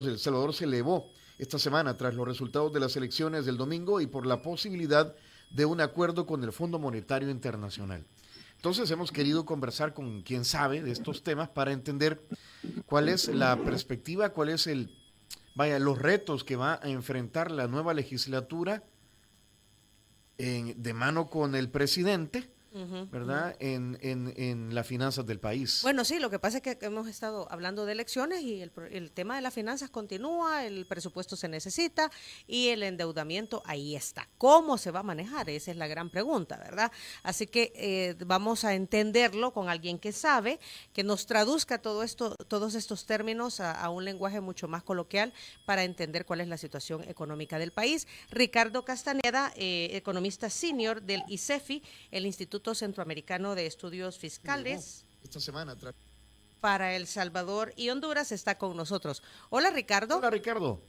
El Salvador se elevó esta semana tras los resultados de las elecciones del domingo y por la posibilidad de un acuerdo con el Fondo Monetario Internacional. Entonces hemos querido conversar con quien sabe de estos temas para entender cuál es la perspectiva, cuál es los retos que va a enfrentar la nueva legislatura de mano con el presidente, Ujú, ujú. ¿verdad? En las finanzas del país. Bueno, sí, lo que pasa es que hemos estado hablando de elecciones y el tema de las finanzas continúa, el presupuesto se necesita y el endeudamiento ahí está. ¿Cómo se va a manejar? Esa es la gran pregunta, ¿verdad? Así que vamos a entenderlo con alguien que sabe, que nos traduzca todo esto, todos estos términos a un lenguaje mucho más coloquial para entender cuál es la situación económica del país. Ricardo Castaneda, economista senior del ICEFI, el Instituto Centroamericano de Estudios Elevó Fiscales esta semana. para El Salvador y Honduras, está con nosotros. Hola, Ricardo. Hola, Ricardo.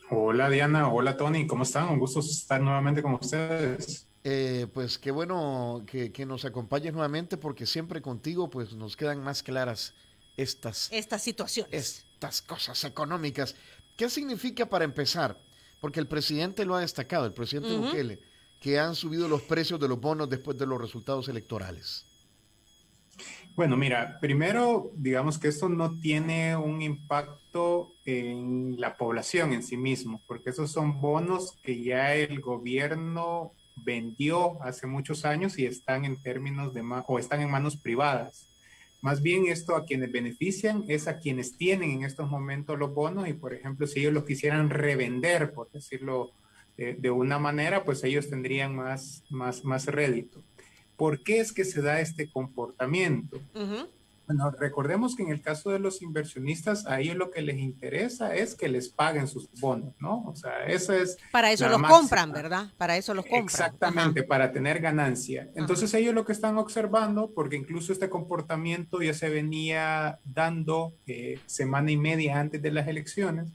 Hola Diana, hola Tony, ¿cómo están? Un gusto estar nuevamente con ustedes. Pues qué bueno que nos acompañes nuevamente porque siempre contigo pues nos quedan más claras estas, Estas situaciones. estas cosas económicas. ¿Qué significa para empezar? Porque el presidente lo ha destacado, el presidente Ujú. Bukele, que han subido los precios de los bonos después de los resultados electorales. Bueno, mira, primero digamos que esto no tiene un impacto en la población en sí mismo, porque esos son bonos que ya el gobierno vendió hace muchos años y están en términos o están en manos privadas. Más bien esto a quienes benefician es a quienes tienen en estos momentos los bonos y, por ejemplo, si ellos los quisieran revender, por decirlo de una manera, pues ellos tendrían más rédito. ¿Por qué es que se da este comportamiento? Ujú. Bueno, recordemos que en el caso de los inversionistas, a ellos lo que les interesa es que les paguen sus bonos, ¿no? O sea, esa es Para eso la los compran, máxima. ¿verdad? Para eso los compran. Ajá, Exactamente, para tener ganancia. ajá. Entonces ellos lo que están observando, porque incluso este comportamiento ya se venía dando semana y media antes de las elecciones,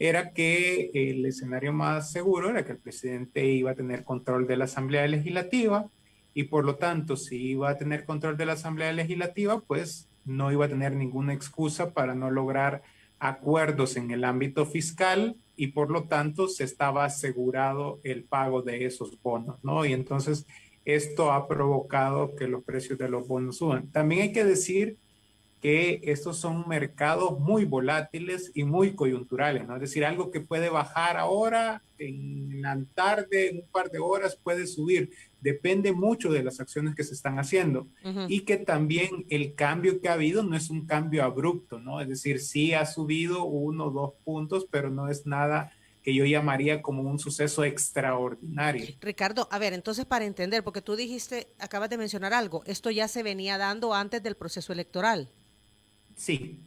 era que el escenario más seguro era que el presidente iba a tener control de la Asamblea Legislativa y por lo tanto, si iba a tener control de la Asamblea Legislativa, pues no iba a tener ninguna excusa para no lograr acuerdos en el ámbito fiscal y por lo tanto se estaba asegurado el pago de esos bonos, ¿no? Y entonces esto ha provocado que los precios de los bonos suban. También hay que decir que estos son mercados muy volátiles y muy coyunturales, ¿no? Es decir, algo que puede bajar ahora, en la tarde, en un par de horas puede subir. Depende mucho de las acciones que se están haciendo. Ujú. Y que también el cambio que ha habido no es un cambio abrupto, ¿no? Es decir, sí ha subido 1 o 2 puntos, pero no es nada que yo llamaría como un suceso extraordinario. Ricardo, a ver, entonces para entender, porque tú dijiste, acabas de mencionar algo, esto ya se venía dando antes del proceso electoral. Sí,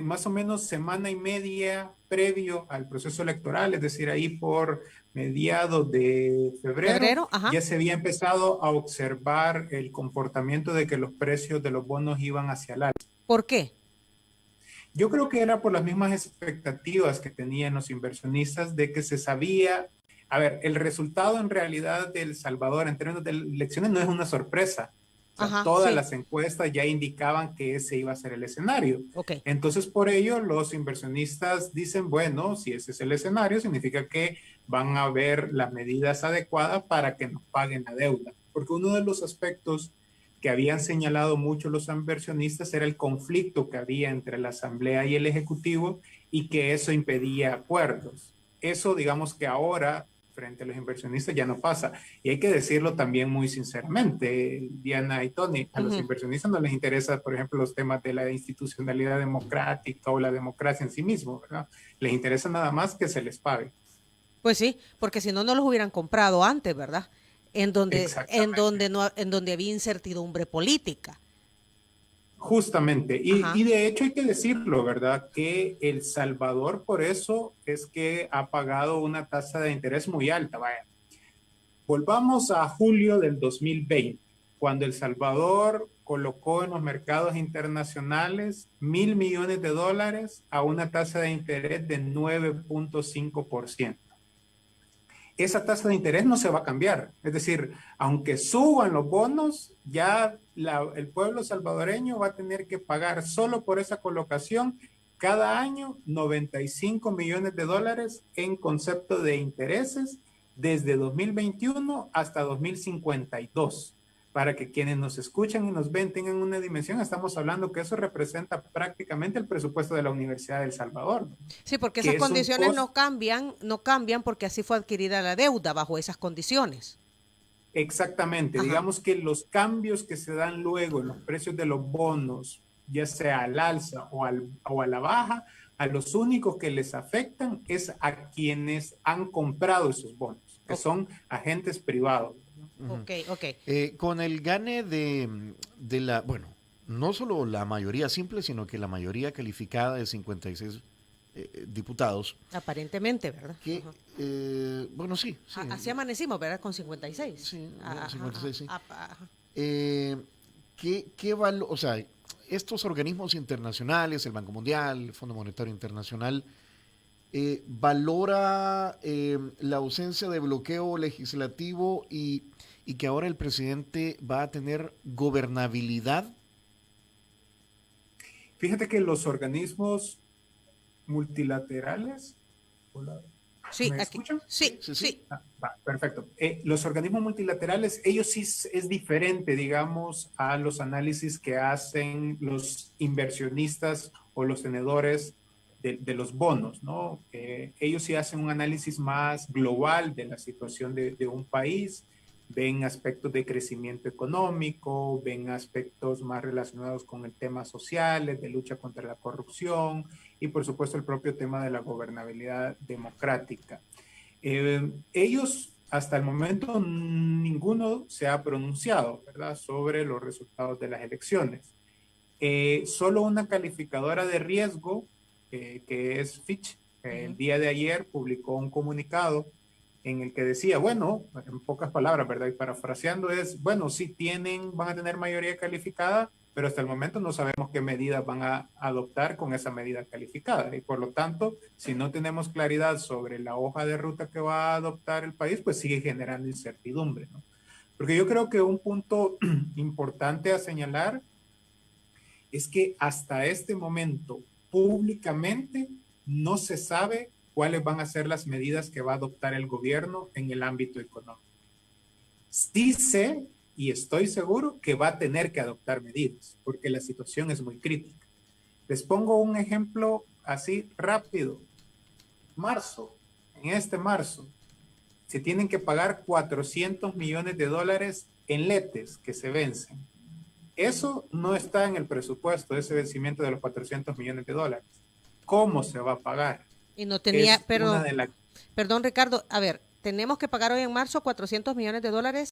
más o menos semana y media previo al proceso electoral, es decir, ahí por mediados de febrero, Febrero, ajá. ya se había empezado a observar el comportamiento de que los precios de los bonos iban hacia el alza. ¿Por qué? Yo creo que era por las mismas expectativas que tenían los inversionistas de que se sabía, a ver, el resultado en realidad de El Salvador en términos de elecciones no es una sorpresa. O sea, Ajá, todas sí. las encuestas ya indicaban que ese iba a ser el escenario. Ok. Entonces, por ello, los inversionistas dicen, bueno, si ese es el escenario, significa que van a haber las medidas adecuadas para que nos paguen la deuda. Porque uno de los aspectos que habían señalado mucho los inversionistas era el conflicto que había entre la Asamblea y el Ejecutivo y que eso impedía acuerdos. Eso, digamos que ahora, frente a los inversionistas, ya no pasa. Y hay que decirlo también muy sinceramente, Diana y Tony, a los Ujú. inversionistas no les interesa, por ejemplo, los temas de la institucionalidad democrática o la democracia en sí mismo, ¿verdad? Les interesa nada más que se les pague. Pues sí, porque si no, no los hubieran comprado antes, ¿verdad? Exactamente. En donde había incertidumbre política. Justamente, Ajá. y de hecho hay que decirlo, ¿verdad? Que El Salvador por eso es que ha pagado una tasa de interés muy alta. Vaya, volvamos a julio del 2020, cuando El Salvador colocó en los mercados internacionales 1.000 millones de dólares a una tasa de interés de 9.5%. Esa tasa de interés no se va a cambiar. Es decir, aunque suban los bonos, ya el pueblo salvadoreño va a tener que pagar solo por esa colocación cada año 95 millones de dólares en concepto de intereses desde 2021 hasta 2052. Para que quienes nos escuchan y nos ven tengan una dimensión, estamos hablando que eso representa prácticamente el presupuesto de la Universidad de El Salvador, ¿no? Sí, porque esas condiciones no cambian porque así fue adquirida la deuda bajo esas condiciones. Exactamente, ajá. Digamos que los cambios que se dan luego en los precios de los bonos, ya sea al alza o a la baja, a los únicos que les afectan es a quienes han comprado esos bonos, que son agentes privados. Con el gane de la, bueno, no solo la mayoría simple, sino que la mayoría calificada de 56 diputados. Aparentemente, ¿verdad? Que, bueno, sí. Así amanecimos, ¿verdad? Con 56. Sí, 56, sí. ¿Qué valor, o sea, estos organismos internacionales, el Banco Mundial, el Fondo Monetario Internacional, valora la ausencia de bloqueo legislativo y que ahora el presidente va a tener gobernabilidad? Fíjate que los organismos multilaterales... Sí, ¿me escuchan? Sí. Perfecto. Los organismos multilaterales, ellos sí es diferente, digamos, a los análisis que hacen los inversionistas o los tenedores de los bonos, ¿no? Ellos sí hacen un análisis más global de la situación de un país, ven aspectos de crecimiento económico, ven aspectos más relacionados con el tema sociales, de lucha contra la corrupción y por supuesto el propio tema de la gobernabilidad democrática. Ellos hasta el momento ninguno se ha pronunciado, ¿verdad?, sobre los resultados de las elecciones. Solo una calificadora de riesgo, que es Fitch, el día de ayer publicó un comunicado en el que decía, bueno, en pocas palabras, ¿verdad? Y parafraseando es, bueno, sí van a tener mayoría calificada, pero hasta el momento no sabemos qué medidas van a adoptar con esa medida calificada. Y por lo tanto, si no tenemos claridad sobre la hoja de ruta que va a adoptar el país, pues sigue generando incertidumbre, ¿no? Porque yo creo que un punto importante a señalar es que hasta este momento, públicamente, no se sabe cuáles van a ser las medidas que va a adoptar el gobierno en el ámbito económico. Sí sé y estoy seguro que va a tener que adoptar medidas, porque la situación es muy crítica. Les pongo un ejemplo así rápido. En este marzo, se tienen que pagar 400 millones de dólares en letes que se vencen. Eso no está en el presupuesto, ese vencimiento de los 400 millones de dólares. ¿Cómo se va a pagar? Y no tenía, perdón Ricardo, a ver, tenemos que pagar hoy en marzo 400 millones de dólares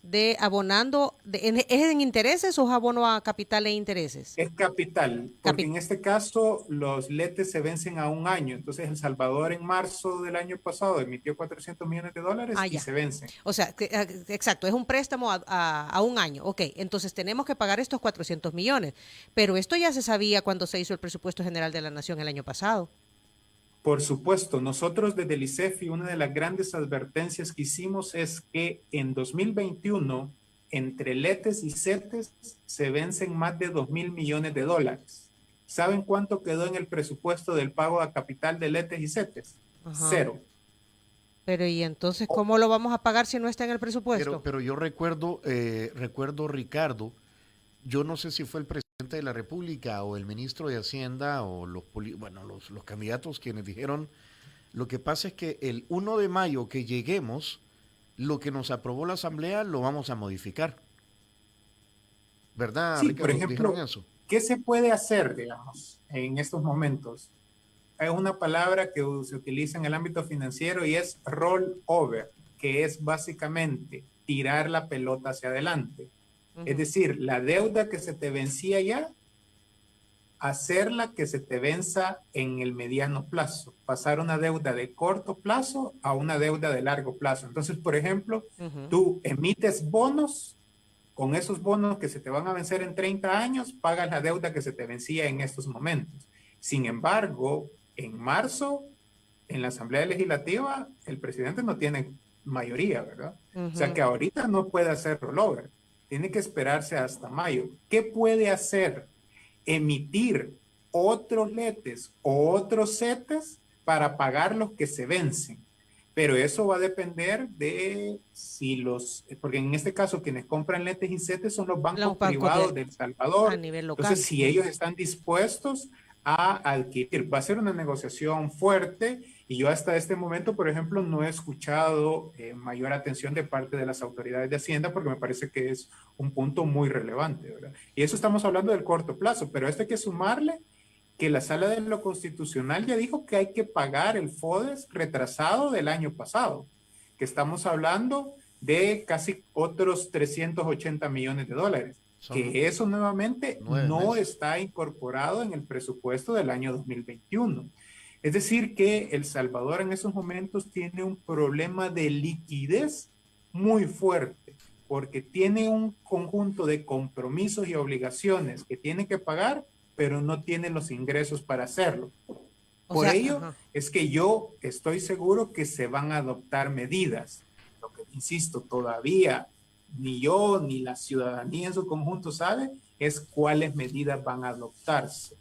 de abonando, ¿es en intereses o es abono a capital e intereses? Es capital, porque en este caso los letes se vencen a un año, entonces El Salvador en marzo del año pasado emitió 400 millones de dólares y se vencen. O sea, exacto, es un préstamo a un año, ok, entonces tenemos que pagar estos 400 millones, pero esto ya se sabía cuando se hizo el presupuesto general de la Nación el año pasado. Por supuesto, nosotros desde el ICEFI, una de las grandes advertencias que hicimos es que en 2021, entre letes y CETES, se vencen más de 2.000 millones de dólares. ¿Saben cuánto quedó en el presupuesto del pago a capital de letes y CETES? Ajá. 0. Pero ¿y entonces cómo lo vamos a pagar si no está en el presupuesto? Pero yo recuerdo, Ricardo, yo no sé si fue el presidente de la República o el ministro de Hacienda o los candidatos quienes dijeron, lo que pasa es que el 1 de mayo que lleguemos, lo que nos aprobó la Asamblea lo vamos a modificar. ¿Verdad, sí, Ricardo? Por ejemplo, eso. ¿Qué se puede hacer, digamos, en estos momentos? Hay una palabra que se utiliza en el ámbito financiero y es roll-over, que es básicamente tirar la pelota hacia adelante. Es decir, la deuda que se te vencía ya, hacerla que se te venza en el mediano plazo, pasar una deuda de corto plazo a una deuda de largo plazo. Entonces, por ejemplo, tú emites bonos, con esos bonos que se te van a vencer en 30 años, pagas la deuda que se te vencía en estos momentos. Sin embargo, en marzo, en la Asamblea Legislativa, el presidente no tiene mayoría, ¿verdad? O sea que ahorita no puede hacer rollover. Tiene que esperarse hasta mayo. ¿Qué puede hacer? Emitir otros letes o otros setes para pagar los que se vencen. Pero eso va a depender de si porque en este caso quienes compran letes y setes son los bancos privados de El Salvador. A nivel local. Entonces, si ellos están dispuestos a adquirir, va a ser una negociación fuerte, y yo hasta este momento, por ejemplo, no he escuchado mayor atención de parte de las autoridades de Hacienda, porque me parece que es un punto muy relevante, ¿verdad? Y eso estamos hablando del corto plazo, pero esto hay que sumarle que la Sala de lo Constitucional ya dijo que hay que pagar el FODES retrasado del año pasado, que estamos hablando de casi otros 380 millones de dólares, que eso nuevamente no está incorporado en el presupuesto del año 2021. Es decir, que El Salvador en esos momentos tiene un problema de liquidez muy fuerte, porque tiene un conjunto de compromisos y obligaciones que tiene que pagar, pero no tiene los ingresos para hacerlo. Por ello es que yo estoy seguro que se van a adoptar medidas. Lo que, insisto, todavía ni yo ni la ciudadanía en su conjunto sabe es cuáles medidas van a adoptarse.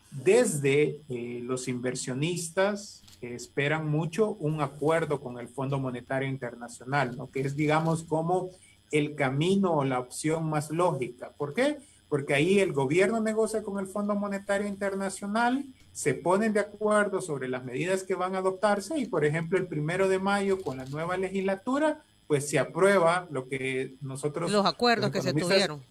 Desde los inversionistas esperan mucho un acuerdo con el Fondo Monetario Internacional, ¿no? Que es, digamos, como el camino o la opción más lógica. ¿Por qué? Porque ahí el gobierno negocia con el Fondo Monetario Internacional, se ponen de acuerdo sobre las medidas que van a adoptarse y, por ejemplo, el 1 de mayo con la nueva legislatura, pues se aprueba lo que nosotros... Los acuerdos que se tuvieron.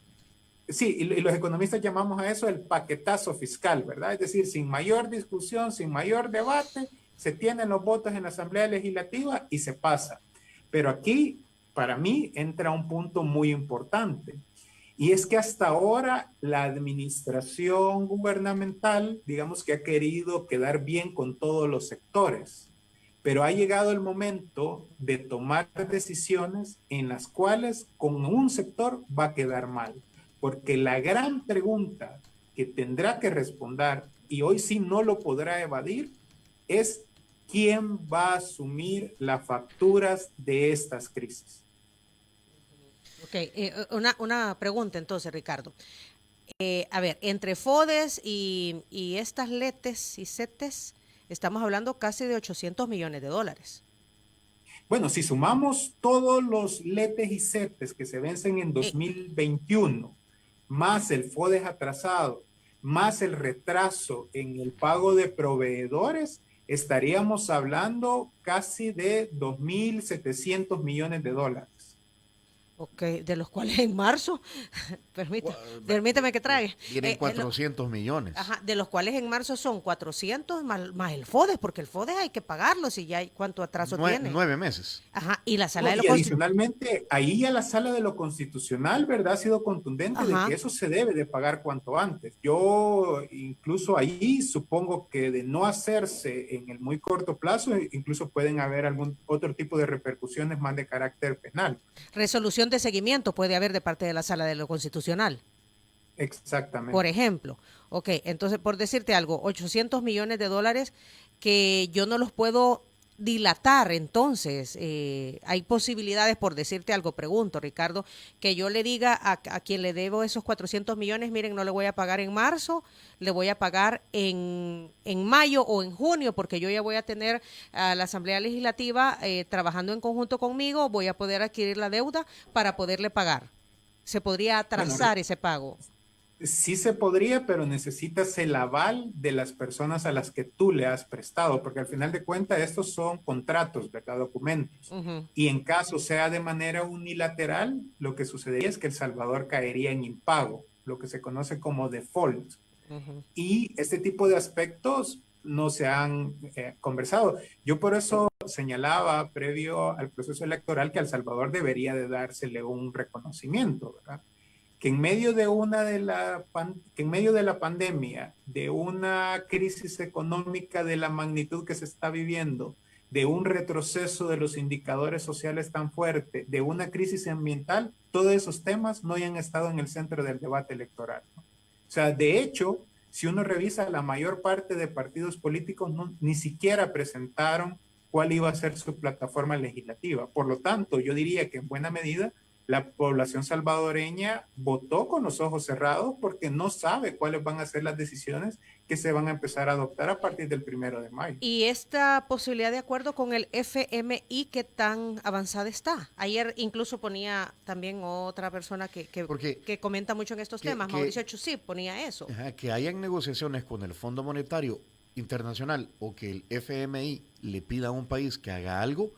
Sí, y los economistas llamamos a eso el paquetazo fiscal, ¿verdad? Es decir, sin mayor discusión, sin mayor debate, se tienen los votos en la Asamblea Legislativa y se pasa. Pero aquí, para mí, entra un punto muy importante. Y es que hasta ahora la administración gubernamental, digamos que ha querido quedar bien con todos los sectores, pero ha llegado el momento de tomar decisiones en las cuales con un sector va a quedar mal. Porque la gran pregunta que tendrá que responder, y hoy sí no lo podrá evadir, es quién va a asumir las facturas de estas crisis. Ok, una pregunta entonces, Ricardo. A ver, entre FODES y estas letes y CETES, estamos hablando casi de 800 millones de dólares. Bueno, si sumamos todos los letes y CETES que se vencen en 2021, más el FODES atrasado, más el retraso en el pago de proveedores, estaríamos hablando casi de 2.700 millones de dólares. Ok, de los cuales en marzo, permítame que trague. Tienen 400 millones. Ajá, de los cuales en marzo son 400 más el FODES, porque el FODES hay que pagarlo si ya hay cuánto atraso tiene. 9 meses. Ajá, y la sala de lo adicionalmente, ahí ya la Sala de lo Constitucional, ¿verdad? Ha sido contundente de que eso se debe de pagar cuanto antes. Yo incluso ahí supongo que de no hacerse en el muy corto plazo, incluso pueden haber algún otro tipo de repercusiones más de carácter penal. Resolución de seguimiento puede haber de parte de la Sala de lo Constitucional. Exactamente. Por ejemplo, ok, entonces por decirte algo, 800 millones de dólares que yo no los puedo dilatar, entonces hay posibilidades, por decirte algo, pregunto, Ricardo, que yo le diga a quien le debo esos 400 millones, miren, no le voy a pagar en marzo, le voy a pagar en mayo o en junio, porque yo ya voy a tener a la Asamblea Legislativa trabajando en conjunto conmigo, voy a poder adquirir la deuda para poderle pagar. ¿Se podría atrasar ese pago? Sí se podría, pero necesitas el aval de las personas a las que tú le has prestado, porque al final de cuentas estos son contratos, ¿verdad? Documentos. Y en caso sea de manera unilateral, lo que sucedería es que El Salvador caería en impago, lo que se conoce como default. Y este tipo de aspectos no se han conversado. Yo por eso señalaba previo al proceso electoral que a El Salvador debería de dársele un reconocimiento, ¿verdad? Que en medio de la pandemia, de una crisis económica de la magnitud que se está viviendo, de un retroceso de los indicadores sociales tan fuerte, de una crisis ambiental, todos esos temas no hayan estado en el centro del debate electoral, ¿no? O sea, de hecho, si uno revisa, la mayor parte de partidos políticos ni siquiera presentaron cuál iba a ser su plataforma legislativa. Por lo tanto, yo diría que en buena medida la población salvadoreña votó con los ojos cerrados porque no sabe cuáles van a ser las decisiones que se van a empezar a adoptar a partir del 1 de mayo. ¿Y esta posibilidad de acuerdo con el FMI qué tan avanzada está? Ayer incluso ponía también otra persona que comenta mucho en estos temas, Mauricio Chusip, ponía eso. Que hayan negociaciones con el Fondo Monetario Internacional o que el FMI le pida a un país que haga algo,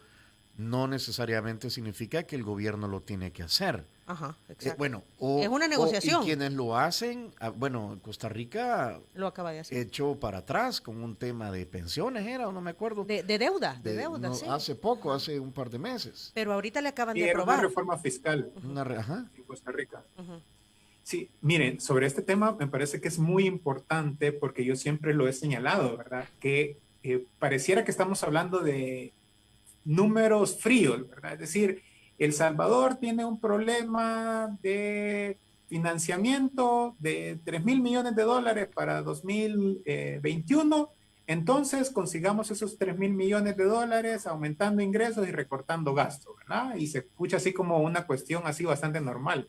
no necesariamente significa que el gobierno lo tiene que hacer. Ajá, exacto. Bueno, es una negociación. Y quienes lo hacen, bueno, Costa Rica lo acaba de hacer. Echó para atrás con un tema de pensiones, era, o no me acuerdo. De deuda, no, sí. Hace poco, hace un par de meses. Pero ahorita le acaban de aprobar. Una reforma fiscal en Costa Rica. Sí, miren, sobre este tema me parece que es muy importante porque yo siempre lo he señalado, ¿verdad? Que pareciera que estamos hablando de números fríos, ¿verdad? Es decir, El Salvador tiene un problema de financiamiento de 3,000 millones de dólares para 2021, entonces consigamos esos 3,000 millones de dólares aumentando ingresos y recortando gastos, ¿verdad? Y se escucha así como una cuestión así bastante normal.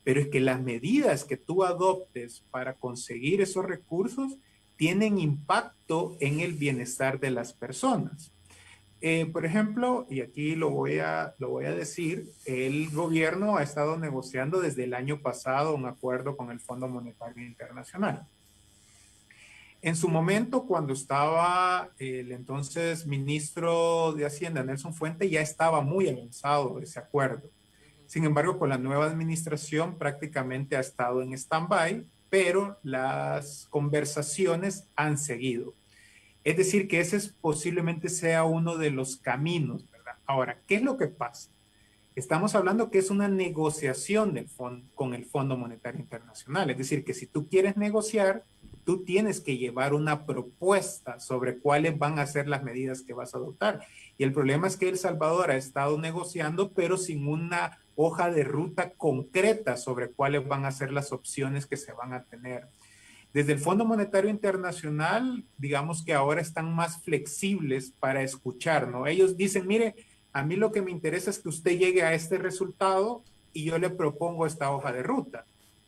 Pero es que las medidas que tú adoptes para conseguir esos recursos tienen impacto en el bienestar de las personas. Por ejemplo, y aquí lo voy a decir, el gobierno ha estado negociando desde el año pasado un acuerdo con el Fondo Monetario Internacional. En su momento, cuando estaba el entonces ministro de Hacienda, Nelson Fuente, ya estaba muy avanzado ese acuerdo. Sin embargo, con la nueva administración prácticamente ha estado en stand-by, pero las conversaciones han seguido. Es decir, que ese posiblemente sea uno de los caminos, ¿verdad? Ahora, ¿qué es lo que pasa? Estamos hablando que es una negociación con el Fondo Monetario Internacional. Es decir, que si tú quieres negociar, tú tienes que llevar una propuesta sobre cuáles van a ser las medidas que vas a adoptar. Y el problema es que El Salvador ha estado negociando, pero sin una hoja de ruta concreta sobre cuáles van a ser las opciones que se van a tener. Desde el Fondo Monetario Internacional, digamos que ahora están más flexibles para escuchar, ¿no? Ellos dicen, mire, a mí lo que me interesa es que usted llegue a este resultado y yo le propongo esta hoja de ruta.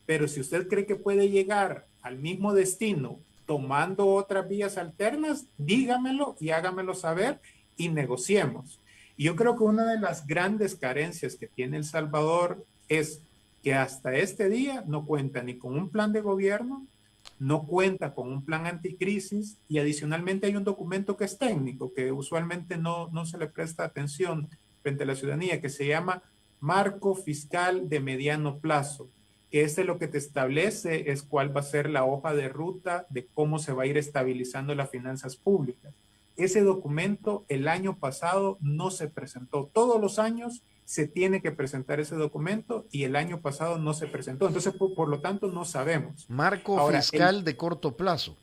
Pero si usted cree que puede llegar al mismo destino tomando otras vías alternas, dígamelo y hágamelo saber y negociemos. Y yo creo que una de las grandes carencias que tiene El Salvador es que hasta este día no cuenta ni con un plan de gobierno, no cuenta con un plan anticrisis y adicionalmente hay un documento que es técnico, que usualmente no se le presta atención frente a la ciudadanía, que se llama Marco Fiscal de Mediano Plazo, que lo que te establece es cuál va a ser la hoja de ruta de cómo se va a ir estabilizando las finanzas públicas. Ese documento el año pasado no se presentó. Todos los años se tiene que presentar ese documento y el año pasado no se presentó. Entonces, por lo tanto, no sabemos. Marco fiscal de corto plazo.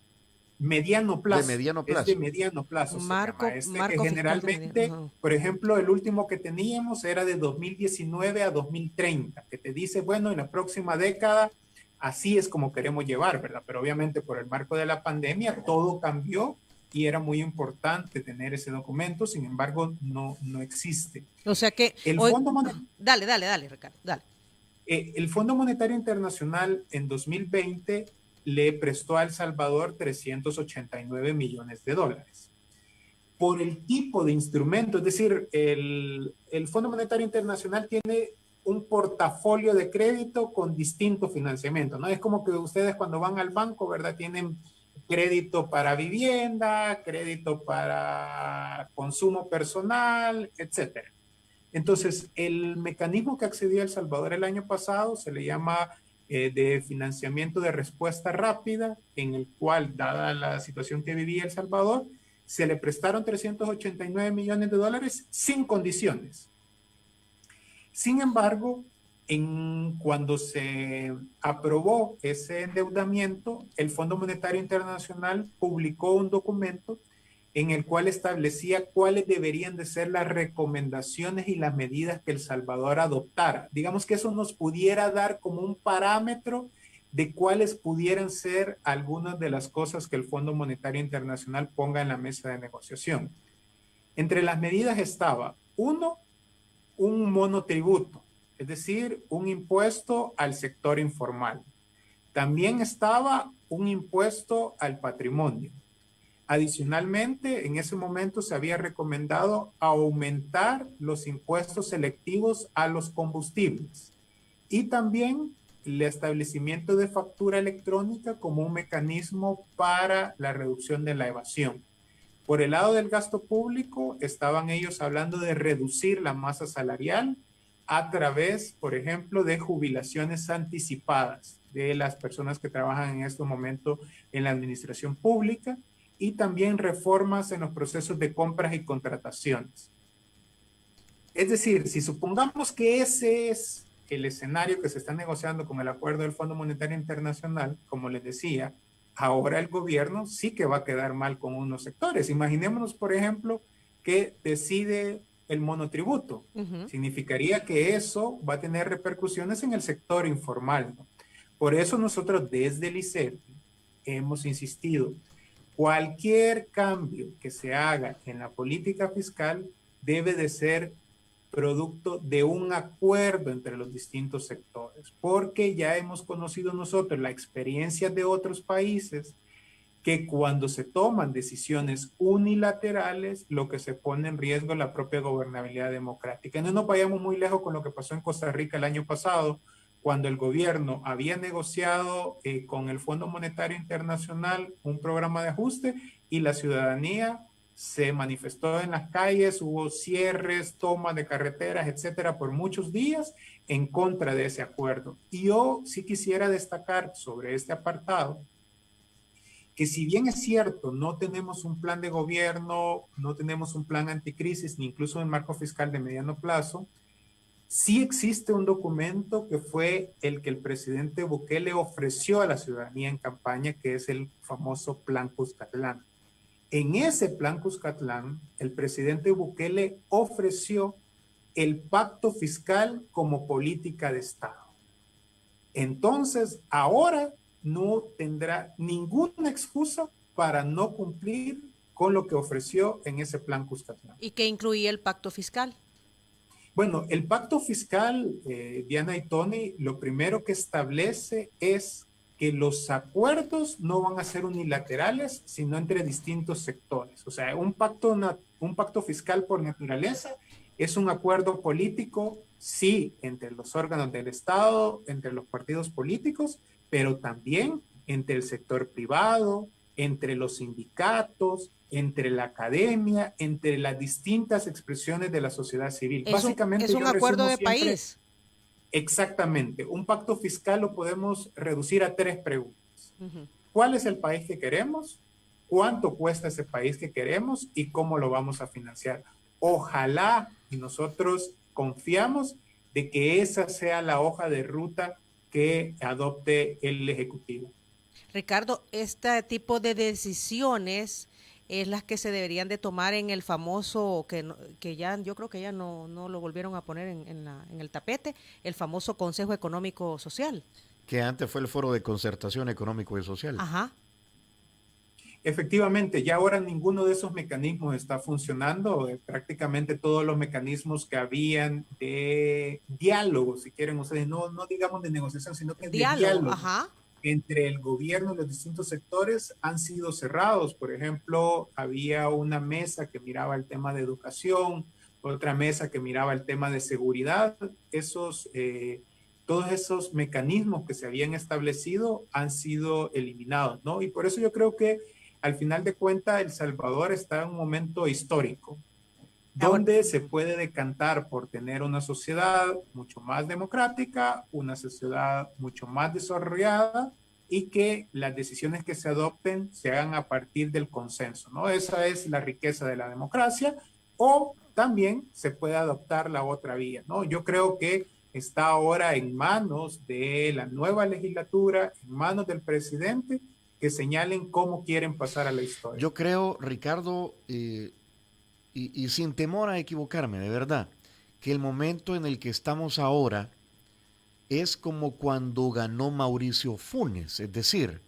Mediano plazo. De mediano plazo. Es de mediano plazo. Marco que generalmente, por ejemplo, el último que teníamos era de 2019 a 2030, que te dice, bueno, en la próxima década, así es como queremos llevar, ¿verdad? Pero obviamente por el marco de la pandemia, todo cambió y era muy importante tener ese documento, sin embargo, no existe. O sea que Fondo Dale, Ricardo, dale. El Fondo Monetario Internacional en 2020 le prestó a El Salvador 389 millones de dólares. Por el tipo de instrumento, es decir, el Fondo Monetario Internacional tiene un portafolio de crédito con distinto financiamiento, ¿no? Es como que ustedes cuando van al banco, ¿verdad? Tienen crédito para vivienda, crédito para consumo personal, etcétera. Entonces, el mecanismo que accedió a El Salvador el año pasado se le llama de financiamiento de respuesta rápida, en el cual, dada la situación que vivía El Salvador, se le prestaron 389 millones de dólares sin condiciones. Sin embargo, cuando se aprobó ese endeudamiento, el Fondo Monetario Internacional publicó un documento en el cual establecía cuáles deberían de ser las recomendaciones y las medidas que El Salvador adoptara. Digamos que eso nos pudiera dar como un parámetro de cuáles pudieran ser algunas de las cosas que el Fondo Monetario Internacional ponga en la mesa de negociación. Entre las medidas estaba, uno, un monotributo. es decir, un impuesto al sector informal. También estaba un impuesto al patrimonio. Adicionalmente, en ese momento se había recomendado aumentar los impuestos selectivos a los combustibles y también el establecimiento de factura electrónica como un mecanismo para la reducción de la evasión. Por el lado del gasto público, estaban ellos hablando de reducir la masa salarial a través, por ejemplo, de jubilaciones anticipadas de las personas que trabajan en este momento en la administración pública y también reformas en los procesos de compras y contrataciones. Es decir, si supongamos que ese es el escenario que se está negociando con el acuerdo del Fondo Monetario Internacional, como les decía, ahora el gobierno sí que va a quedar mal con unos sectores. Imaginémonos, por ejemplo, que decide el monotributo. Significaría que eso va a tener repercusiones en el sector informal, ¿no? Por eso nosotros desde el ICETI hemos insistido, cualquier cambio que se haga en la política fiscal debe de ser producto de un acuerdo entre los distintos sectores, porque ya hemos conocido nosotros la experiencia de otros países que cuando se toman decisiones unilaterales, lo que se pone en riesgo es la propia gobernabilidad democrática. No nos vayamos muy lejos con lo que pasó en Costa Rica el año pasado, cuando el gobierno había negociado con el Fondo Monetario Internacional un programa de ajuste y la ciudadanía se manifestó en las calles, hubo cierres, tomas de carreteras, etcétera, por muchos días en contra de ese acuerdo. Y yo sí quisiera destacar sobre este apartado que si bien es cierto, no tenemos un plan de gobierno, no tenemos un plan anticrisis, ni incluso un marco fiscal de mediano plazo, sí existe un documento que fue el que el presidente Bukele ofreció a la ciudadanía en campaña, que es el famoso Plan Cuscatlán. En ese Plan Cuscatlán, el presidente Bukele ofreció el pacto fiscal como política de Estado. Entonces, ahora no tendrá ninguna excusa para no cumplir con lo que ofreció en ese Plan Cuscatlán. ¿Y qué incluía el pacto fiscal? Bueno, el pacto fiscal, Diana y Tony, lo primero que establece es que los acuerdos no van a ser unilaterales, sino entre distintos sectores. O sea, un pacto fiscal por naturaleza es un acuerdo político, sí, entre los órganos del Estado, entre los partidos políticos, pero también entre el sector privado, entre los sindicatos, entre la academia, entre las distintas expresiones de la sociedad civil. Básicamente, es un acuerdo de país. Exactamente. Un pacto fiscal lo podemos reducir a 3 preguntas. ¿Cuál es el país que queremos? ¿Cuánto cuesta ese país que queremos? ¿Y cómo lo vamos a financiar? Ojalá, y nosotros confiamos de que esa sea la hoja de ruta que adopte el Ejecutivo. Ricardo, este tipo de decisiones es las que se deberían de tomar en el famoso, que ya yo creo que ya no lo volvieron a poner en el tapete, el famoso Consejo Económico Social. Que antes fue el Foro de Concertación Económico y Social. Ajá. Efectivamente, ya ahora ninguno de esos mecanismos está funcionando. Prácticamente todos los mecanismos que habían de diálogo, si quieren ustedes, no digamos de negociación, sino que de diálogo entre el gobierno y los distintos sectores han sido cerrados. Por ejemplo, había una mesa que miraba el tema de educación, otra mesa que miraba el tema de seguridad. Todos esos mecanismos que se habían establecido han sido eliminados, ¿no? Y por eso yo creo que al final de cuentas, El Salvador está en un momento histórico, donde se puede decantar por tener una sociedad mucho más democrática, una sociedad mucho más desarrollada y que las decisiones que se adopten se hagan a partir del consenso, ¿no? Esa es la riqueza de la democracia, o también se puede adoptar la otra vía, ¿no? Yo creo que está ahora en manos de la nueva legislatura, en manos del presidente, que señalen cómo quieren pasar a la historia. Yo creo, Ricardo, y sin temor a equivocarme, de verdad, que el momento en el que estamos ahora es como cuando ganó Mauricio Funes, es decir,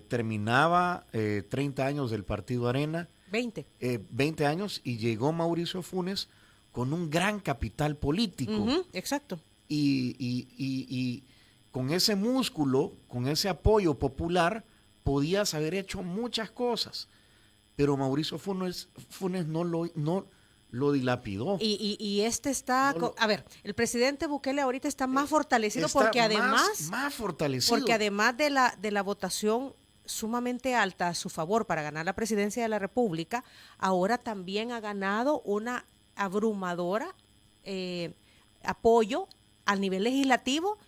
terminaba 30 años del Partido Arena. 20 años y llegó Mauricio Funes con un gran capital político. Exacto. Y con ese músculo, con ese apoyo popular, podías haber hecho muchas cosas. Pero Mauricio Funes no lo dilapidó. Y este está, a ver, el presidente Bukele ahorita está más fortalecido porque además, más fortalecido. Porque además de la votación sumamente alta a su favor para ganar la presidencia de la República, ahora también ha ganado una abrumadora apoyo a nivel legislativo.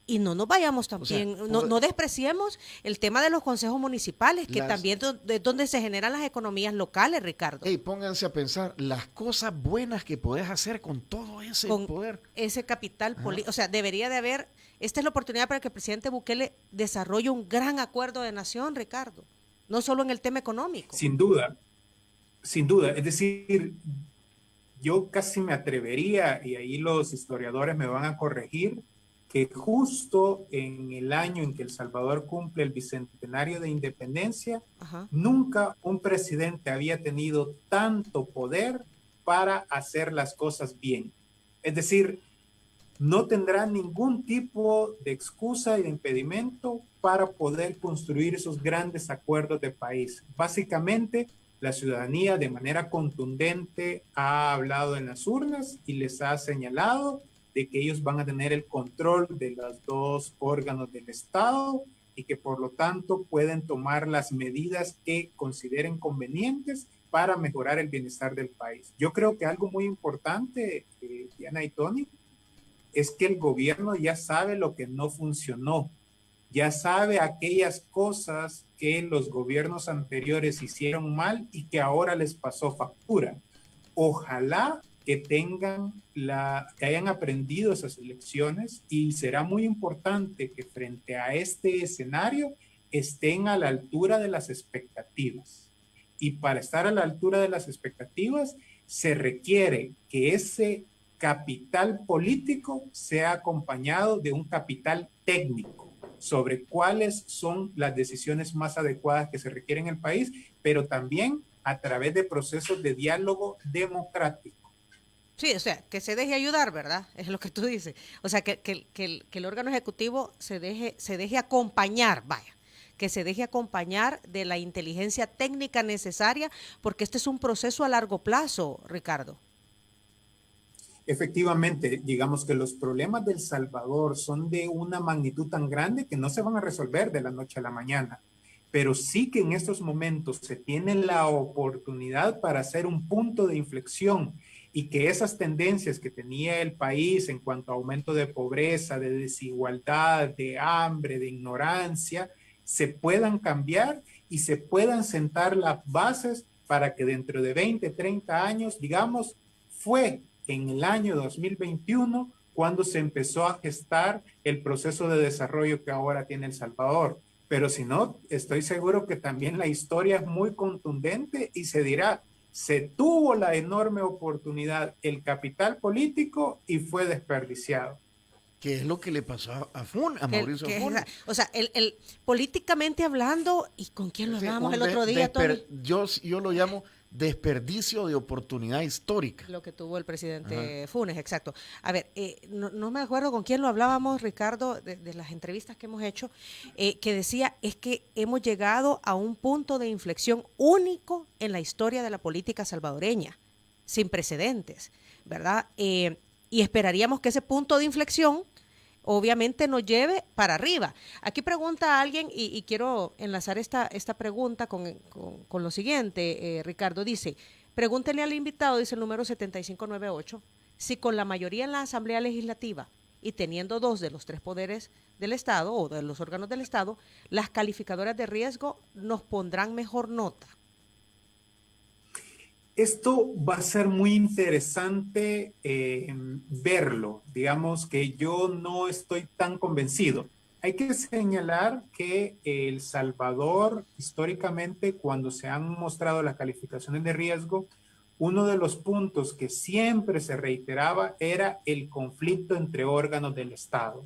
Y no nos vayamos también, no despreciemos el tema de los consejos municipales, que también es donde se generan las economías locales, Ricardo. Hey, pónganse a pensar las cosas buenas que podés hacer con todo ese poder. Ese capital político. O sea, debería de haber, esta es la oportunidad para que el presidente Bukele desarrolle un gran acuerdo de nación, Ricardo. No solo en el tema económico. Sin duda, sin duda. Es decir, yo casi me atrevería, y ahí los historiadores me van a corregir, que justo en el año en que El Salvador cumple el bicentenario de independencia, nunca un presidente había tenido tanto poder para hacer las cosas bien. Es decir, no tendrá ningún tipo de excusa y de impedimento para poder construir esos grandes acuerdos de país. Básicamente, la ciudadanía de manera contundente ha hablado en las urnas y les ha señalado de que ellos van a tener el control de los dos órganos del Estado y que por lo tanto pueden tomar las medidas que consideren convenientes para mejorar el bienestar del país. Yo creo que algo muy importante, Diana y Tony, es que el gobierno ya sabe lo que no funcionó, ya sabe aquellas cosas que los gobiernos anteriores hicieron mal y que ahora les pasó factura. Ojalá que que hayan aprendido esas lecciones, y será muy importante que frente a este escenario estén a la altura de las expectativas. Y para estar a la altura de las expectativas se requiere que ese capital político sea acompañado de un capital técnico sobre cuáles son las decisiones más adecuadas que se requieren en el país, pero también a través de procesos de diálogo democrático. Sí, o sea, que se deje ayudar, ¿verdad? Es lo que tú dices. O sea, que el órgano ejecutivo se deje acompañar, vaya, que se deje acompañar de la inteligencia técnica necesaria, porque este es un proceso a largo plazo, Ricardo. Efectivamente, digamos que los problemas de El Salvador son de una magnitud tan grande que no se van a resolver de la noche a la mañana, pero sí que en estos momentos se tiene la oportunidad para hacer un punto de inflexión y que esas tendencias que tenía el país en cuanto a aumento de pobreza, de desigualdad, de hambre, de ignorancia, se puedan cambiar y se puedan sentar las bases para que dentro de 20, 30 años, digamos, fue en el año 2021 cuando se empezó a gestar el proceso de desarrollo que ahora tiene El Salvador. Pero si no, estoy seguro que también la historia es muy contundente y se dirá, se tuvo la enorme oportunidad, el capital político, y fue desperdiciado. ¿Qué es lo que le pasó a Mauricio Funes? O sea, políticamente hablando, ¿y con quién lo hablábamos el otro día, Tony? Yo lo llamo desperdicio de oportunidad histórica. Lo que tuvo el presidente Funes, exacto. A ver, no me acuerdo con quién lo hablábamos, Ricardo, de las entrevistas que hemos hecho, que decía, es que hemos llegado a un punto de inflexión único en la historia de la política salvadoreña, sin precedentes, ¿verdad? Y esperaríamos que ese punto de inflexión obviamente nos lleve para arriba. Aquí pregunta alguien, y quiero enlazar esta pregunta con lo siguiente, Ricardo, dice, pregúntele al invitado, dice el número 7598, si con la mayoría en la Asamblea Legislativa y teniendo 2 de los 3 poderes del Estado o de los órganos del Estado, las calificadoras de riesgo nos pondrán mejor nota. Esto va a ser muy interesante verlo. Digamos que yo no estoy tan convencido. Hay que señalar que El Salvador, históricamente, cuando se han mostrado las calificaciones de riesgo, uno de los puntos que siempre se reiteraba era el conflicto entre órganos del Estado.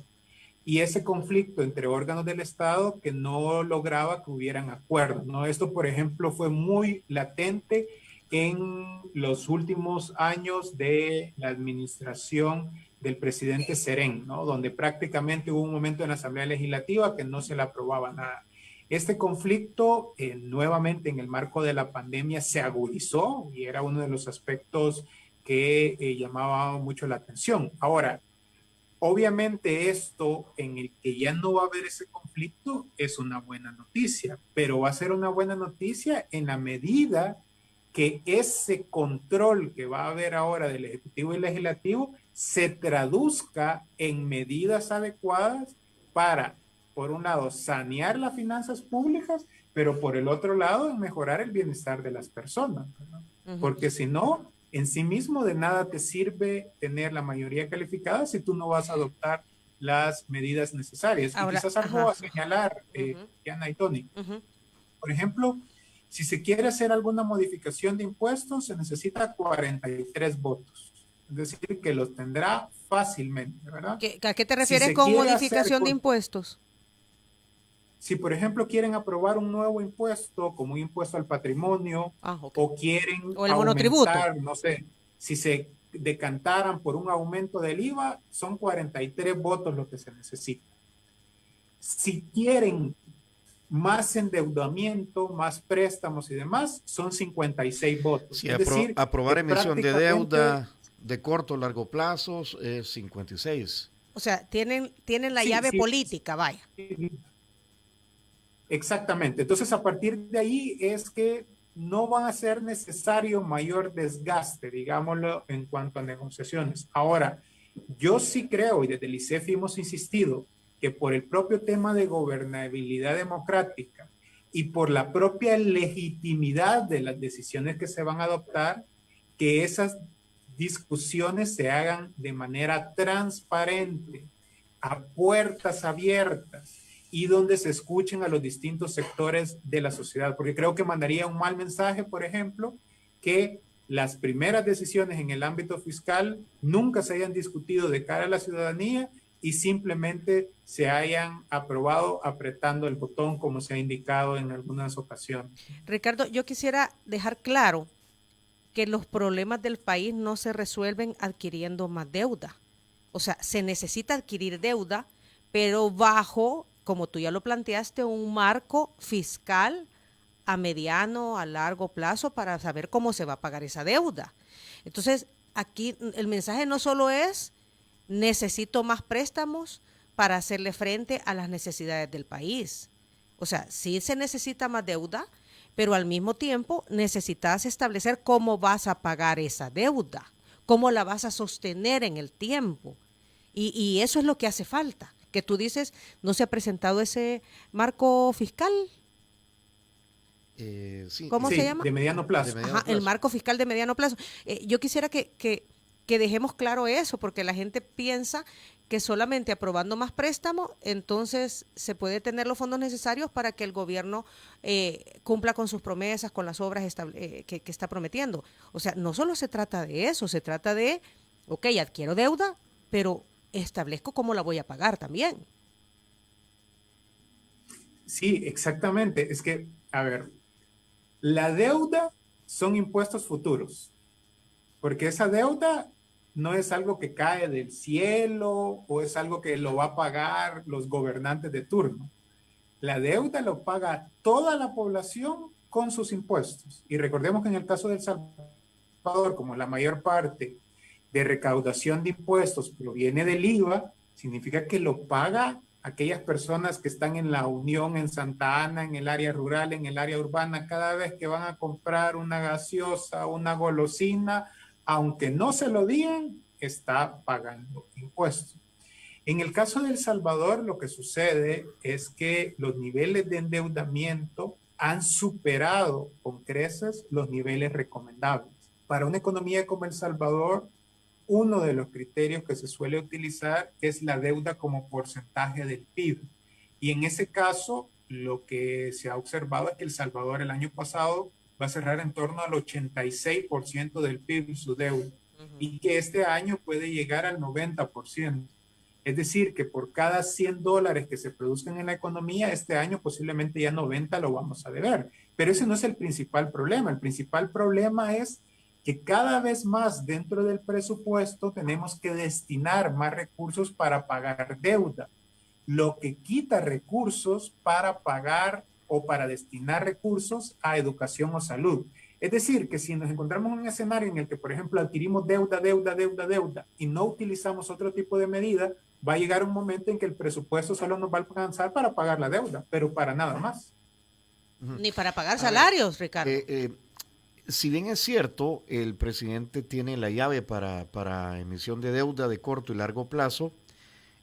Y ese conflicto entre órganos del Estado que no lograba que hubieran acuerdos, ¿no? Esto, por ejemplo, fue muy latente en los últimos años de la administración del presidente Serén, ¿no? Donde prácticamente hubo un momento en la Asamblea Legislativa que no se le aprobaba nada. Este conflicto, nuevamente en el marco de la pandemia, se agudizó y era uno de los aspectos que llamaba mucho la atención. Ahora, obviamente esto en el que ya no va a haber ese conflicto es una buena noticia, pero va a ser una buena noticia en la medida que ese control que va a haber ahora del Ejecutivo y Legislativo se traduzca en medidas adecuadas para, por un lado, sanear las finanzas públicas, pero por el otro lado, en mejorar el bienestar de las personas, ¿no? Porque si no, en sí mismo de nada te sirve tener la mayoría calificada si tú no vas a adoptar las medidas necesarias. Ahora, y quizás algo a señalar, Diana y Tony. Por ejemplo, si se quiere hacer alguna modificación de impuestos, se necesita 43 votos. Es decir, que los tendrá fácilmente, ¿verdad? ¿A qué te refieres si con modificación de impuestos? Si, por ejemplo, quieren aprobar un nuevo impuesto, como un impuesto al patrimonio, o quieren o el monotributo, no sé, si se decantaran por un aumento del IVA, son 43 votos lo que se necesita. Si quieren más endeudamiento, más préstamos y demás, son 56 votos. Sí, es decir, aprobar emisión de deuda de corto o largo plazo es 56. O sea, tienen la llave política, vaya. Exactamente. Entonces, a partir de ahí es que no va a ser necesario mayor desgaste, digámoslo, en cuanto a negociaciones. Ahora, yo sí creo, y desde el ICEFI hemos insistido, que por el propio tema de gobernabilidad democrática y por la propia legitimidad de las decisiones que se van a adoptar, que esas discusiones se hagan de manera transparente, a puertas abiertas, y donde se escuchen a los distintos sectores de la sociedad, porque creo que mandaría un mal mensaje, por ejemplo, que las primeras decisiones en el ámbito fiscal nunca se hayan discutido de cara a la ciudadanía y simplemente se hayan aprobado apretando el botón, como se ha indicado en algunas ocasiones. Ricardo, yo quisiera dejar claro que los problemas del país no se resuelven adquiriendo más deuda. O sea, se necesita adquirir deuda, pero bajo, como tú ya lo planteaste, un marco fiscal a mediano, a largo plazo para saber cómo se va a pagar esa deuda. Entonces, aquí el mensaje no solo es necesito más préstamos para hacerle frente a las necesidades del país. O sea, sí se necesita más deuda, pero al mismo tiempo necesitas establecer cómo vas a pagar esa deuda, cómo la vas a sostener en el tiempo. Y eso es lo que hace falta. Que tú dices, ¿no se ha presentado ese marco fiscal? Sí. ¿Cómo se llama? De mediano plazo. El marco fiscal de mediano plazo. Yo quisiera que dejemos claro eso, porque la gente piensa que solamente aprobando más préstamos, entonces se puede tener los fondos necesarios para que el gobierno cumpla con sus promesas, con las obras que está prometiendo. O sea, no solo se trata de eso, se trata de, ok, adquiero deuda, pero establezco cómo la voy a pagar también. Sí, exactamente. Es que, a ver, la deuda son impuestos futuros, porque esa deuda no es algo que cae del cielo o es algo que lo va a pagar los gobernantes de turno. La deuda lo paga toda la población con sus impuestos. Y recordemos que en el caso de El Salvador, como la mayor parte de recaudación de impuestos proviene del IVA, significa que lo paga aquellas personas que están en la Unión, en Santa Ana, en el área rural, en el área urbana, cada vez que van a comprar una gaseosa, una golosina, aunque no se lo digan, está pagando impuestos. En el caso de El Salvador, lo que sucede es que los niveles de endeudamiento han superado con creces los niveles recomendables. Para una economía como El Salvador, uno de los criterios que se suele utilizar es la deuda como porcentaje del PIB. Y en ese caso, lo que se ha observado es que El Salvador el año pasado va a cerrar en torno al 86% del PIB su deuda, y que este año puede llegar al 90%. Es decir, que por cada $100 que se produzcan en la economía, este año posiblemente ya 90 lo vamos a deber. Pero ese no es el principal problema. El principal problema es que cada vez más dentro del presupuesto tenemos que destinar más recursos para pagar deuda, lo que quita recursos para pagar o para destinar recursos a educación o salud. Es decir, que si nos encontramos en un escenario en el que, por ejemplo, adquirimos deuda y no utilizamos otro tipo de medida, va a llegar un momento en que el presupuesto solo nos va a alcanzar para pagar la deuda, pero para nada más. Ni para pagar salarios, Ricardo. Si bien es cierto, el presidente tiene la llave para emisión de deuda de corto y largo plazo,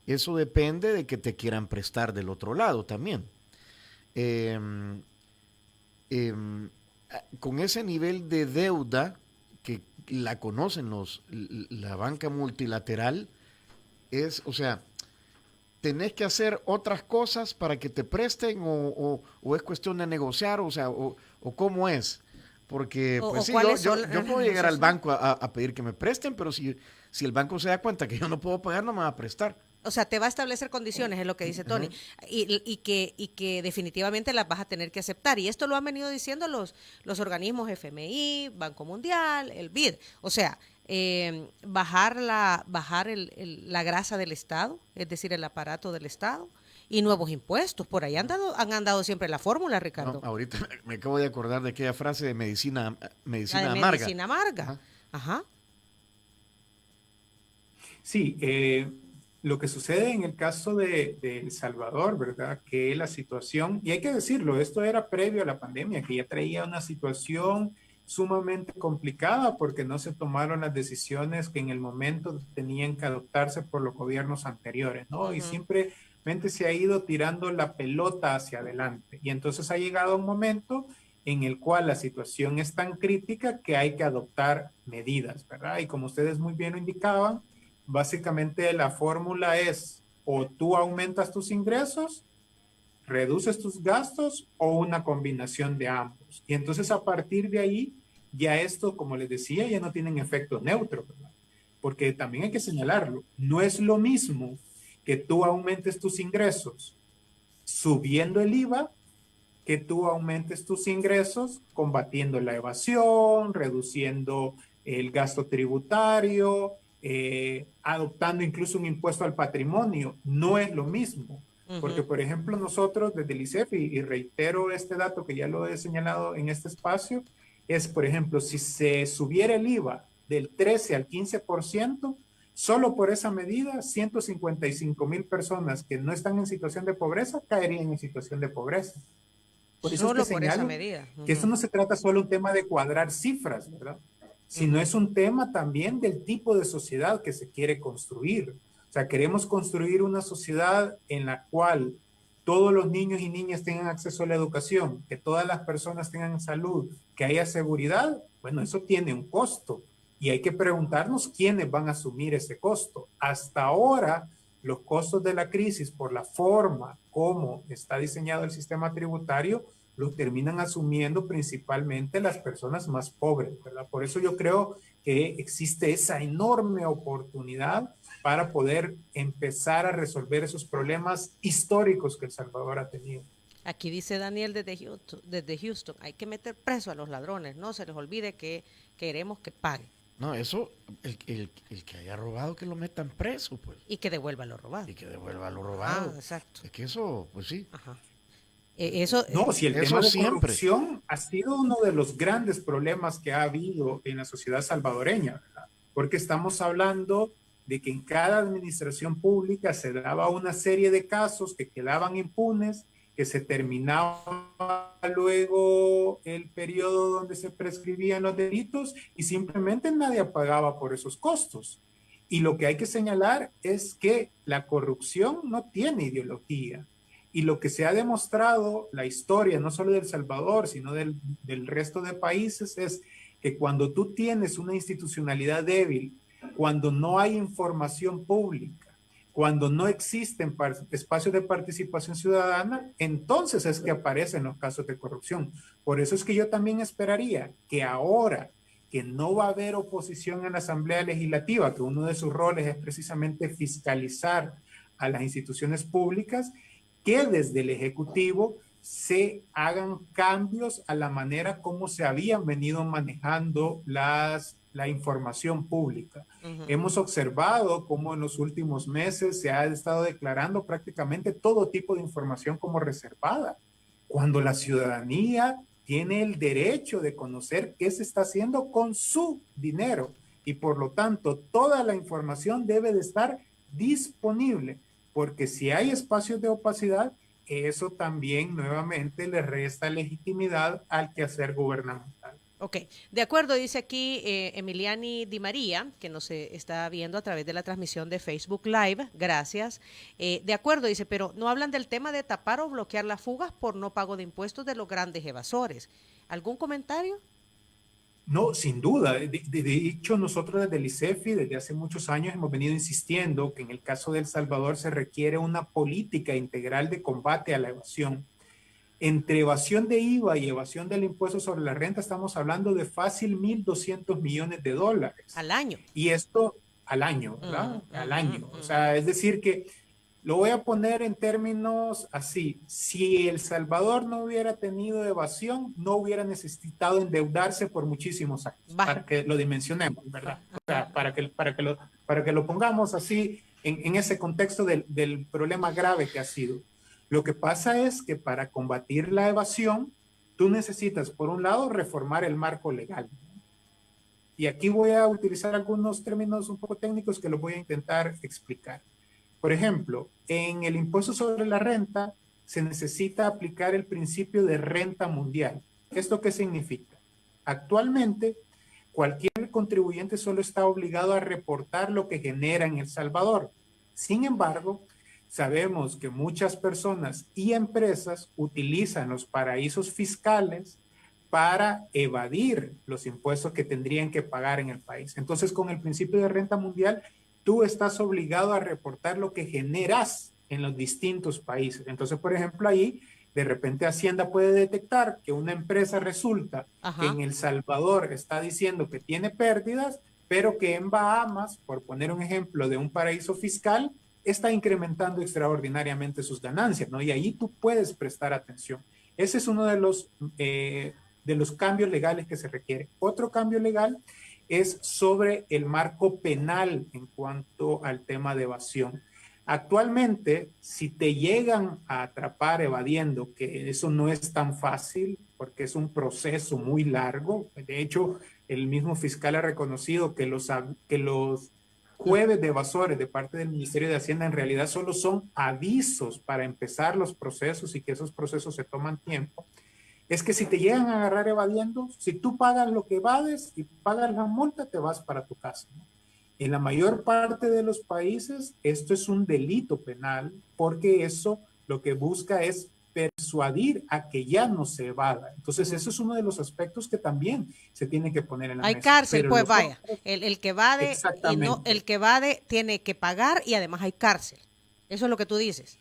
eso depende de que te quieran prestar del otro lado también. Con ese nivel de deuda que la conocen la banca multilateral, o sea, tenés que hacer otras cosas para que te presten o es cuestión de negociar, o sea, o cómo es. Porque, pues sí, yo puedo llegar al banco a pedir que me presten, pero si el banco se da cuenta que yo no puedo pagar, no me va a prestar. O sea, te va a establecer condiciones, es lo que dice Tony, y que definitivamente las vas a tener que aceptar. Y esto lo han venido diciendo los organismos FMI, Banco Mundial, el BID. O sea, bajar la grasa del Estado, es decir, el aparato del Estado, y nuevos impuestos. Por ahí han andado siempre la fórmula, Ricardo. No, ahorita me acabo de acordar de aquella frase de medicina amarga. Medicina amarga. Ajá. Sí, lo que sucede en el caso de El Salvador, ¿verdad? Que la situación, y hay que decirlo, esto era previo a la pandemia, que ya traía una situación sumamente complicada porque no se tomaron las decisiones que en el momento tenían que adoptarse por los gobiernos anteriores, ¿no? Y simplemente se ha ido tirando la pelota hacia adelante. Y entonces ha llegado un momento en el cual la situación es tan crítica que hay que adoptar medidas, ¿verdad? Y como ustedes muy bien lo indicaban, básicamente la fórmula es o tú aumentas tus ingresos, reduces tus gastos o una combinación de ambos. Y entonces a partir de ahí, ya esto, como les decía, ya no tienen efecto neutro, ¿verdad? Porque también hay que señalarlo, no es lo mismo que tú aumentes tus ingresos subiendo el IVA que tú aumentes tus ingresos combatiendo la evasión, reduciendo el gasto tributario, adoptando incluso un impuesto al patrimonio. No es lo mismo. Porque, por ejemplo, nosotros desde el ICEF, y reitero este dato que ya lo he señalado en este espacio, es, por ejemplo, si se subiera el IVA del 13 al 15%, solo por esa medida, 155,000 personas que no están en situación de pobreza caerían en situación de pobreza. Por eso Solo es que por esa señalo medida. que esto no se trata solo un tema de cuadrar cifras, ¿verdad? Sino es un tema también del tipo de sociedad que se quiere construir. O sea, queremos construir una sociedad en la cual todos los niños y niñas tengan acceso a la educación, que todas las personas tengan salud, que haya seguridad. Bueno, eso tiene un costo y hay que preguntarnos quiénes van a asumir ese costo. Hasta ahora, los costos de la crisis, por la forma como está diseñado el sistema tributario, lo terminan asumiendo principalmente las personas más pobres, ¿verdad? Por eso yo creo que existe esa enorme oportunidad para poder empezar a resolver esos problemas históricos que El Salvador ha tenido. Aquí dice Daniel desde Houston, hay que meter preso a los ladrones, no se les olvide que queremos que paguen. No, eso, el que haya robado, que lo metan preso, pues. Y que devuelva lo robado. Y que devuelva lo robado. Ah, exacto. Es que eso, pues sí. Ajá. No, si el tema de siempre. corrupción ha sido uno de los grandes problemas que ha habido en la sociedad salvadoreña, ¿verdad? Porque estamos hablando de que en cada administración pública se daba una serie de casos que quedaban impunes, que se terminaba luego el periodo donde se prescribían los delitos y simplemente nadie pagaba por esos costos. Y lo que hay que señalar es que la corrupción no tiene ideología. Y lo que se ha demostrado, la historia, no solo de El Salvador, sino del resto de países, es que cuando tú tienes una institucionalidad débil, cuando no hay información pública, cuando no existen espacios de participación ciudadana, entonces es que aparecen los casos de corrupción. Por eso es que yo también esperaría que ahora que no va a haber oposición en la Asamblea Legislativa, que uno de sus roles es precisamente fiscalizar a las instituciones públicas, que desde el Ejecutivo se hagan cambios a la manera como se habían venido manejando la información pública. Hemos observado cómo en los últimos meses se ha estado declarando prácticamente todo tipo de información como reservada, cuando la ciudadanía tiene el derecho de conocer qué se está haciendo con su dinero y por lo tanto toda la información debe de estar disponible, porque si hay espacios de opacidad, eso también nuevamente le resta legitimidad al quehacer gubernamental. Ok, de acuerdo, dice aquí Emiliani Di María, que nos está viendo a través de la transmisión de Facebook Live, gracias. De acuerdo, dice, pero no hablan del tema de tapar o bloquear las fugas por no pago de impuestos de los grandes evasores. ¿Algún comentario? No, sin duda. De hecho, nosotros desde el ICEFI, desde hace muchos años, hemos venido insistiendo que en el caso de El Salvador se requiere una política integral de combate a la evasión. Entre evasión de IVA y evasión del impuesto sobre la renta estamos hablando de fácil 1.200 millones de dólares. Al año. Y esto al año, ¿verdad? Al año. O sea, es decir que lo voy a poner en términos así. Si El Salvador no hubiera tenido evasión, no hubiera necesitado endeudarse por muchísimos años. Para que lo dimensionemos, ¿verdad? O sea, para que lo pongamos así en ese contexto del problema grave que ha sido. Lo que pasa es que para combatir la evasión, tú necesitas, por un lado, reformar el marco legal. Y aquí voy a utilizar algunos términos un poco técnicos que los voy a intentar explicar. Por ejemplo, en el impuesto sobre la renta se necesita aplicar el principio de renta mundial. ¿Esto qué significa? Actualmente, cualquier contribuyente solo está obligado a reportar lo que genera en El Salvador. Sin embargo, sabemos que muchas personas y empresas utilizan los paraísos fiscales para evadir los impuestos que tendrían que pagar en el país. Entonces, con el principio de renta mundial, tú estás obligado a reportar lo que generas en los distintos países. Entonces, por ejemplo, ahí de repente Hacienda puede detectar que una empresa resulta que en El Salvador está diciendo que tiene pérdidas, pero que en Bahamas, por poner un ejemplo de un paraíso fiscal, está incrementando extraordinariamente sus ganancias, ¿no? Y ahí tú puedes prestar atención. Ese es uno de los cambios legales que se requiere. Otro cambio legal es sobre el marco penal en cuanto al tema de evasión. Actualmente, si te llegan a atrapar evadiendo, que eso no es tan fácil porque es un proceso muy largo, de hecho, el mismo fiscal ha reconocido que los jueves de evasores de parte del Ministerio de Hacienda en realidad solo son avisos para empezar los procesos y que esos procesos se toman tiempo. Es que si te llegan a agarrar evadiendo, si tú pagas lo que evades y pagas la multa, te vas para tu casa, ¿no? En la mayor parte de los países, esto es un delito penal porque eso lo que busca es persuadir a que ya no se evada. Entonces, eso es uno de los aspectos que también se tiene que poner en la mesa. Hay cárcel, pues vaya. El que evade, el que evade tiene que pagar y además hay cárcel. Eso es lo que tú dices.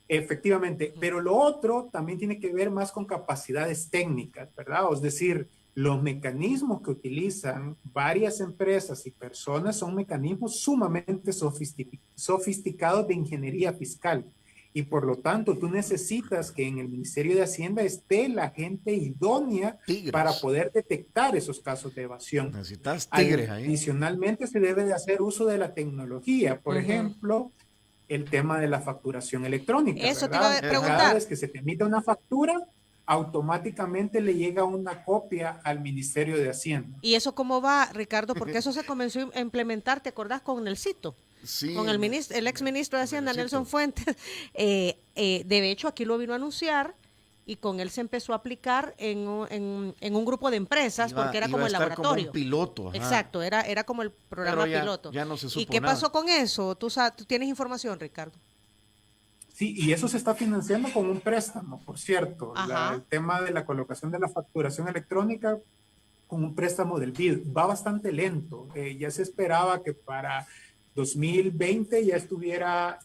Efectivamente, pero lo otro también tiene que ver más con capacidades técnicas, ¿verdad? Es decir, los mecanismos que utilizan varias empresas y personas son mecanismos sumamente sofisticados de ingeniería fiscal. Y por lo tanto, tú necesitas que en el Ministerio de Hacienda esté la gente idónea para poder detectar esos casos de evasión. Necesitas tigres ahí. Adicionalmente, se debe de hacer uso de la tecnología. Por ejemplo, el tema de la facturación electrónica. Eso ¿verdad? te iba a preguntar. Cada vez que se te emite una factura, automáticamente le llega una copia al Ministerio de Hacienda. ¿Y eso cómo va, Ricardo? Porque eso se comenzó a implementar, ¿te acordás? Con el CITO. Sí, con el ex ministro de Hacienda, Nelson Fuentes. De hecho, aquí lo vino a anunciar y con él se empezó a aplicar en un grupo de empresas porque era como el laboratorio. Como un piloto. Ajá. Exacto, era como el programa piloto. Ya no se supo ¿Y qué nada. pasó con eso? ¿Tú tienes información, Ricardo? Sí, y eso se está financiando con un préstamo, por cierto. El tema de la colocación de la facturación electrónica con un préstamo del BID va bastante lento. Ya se esperaba que para 2020 ya estuviera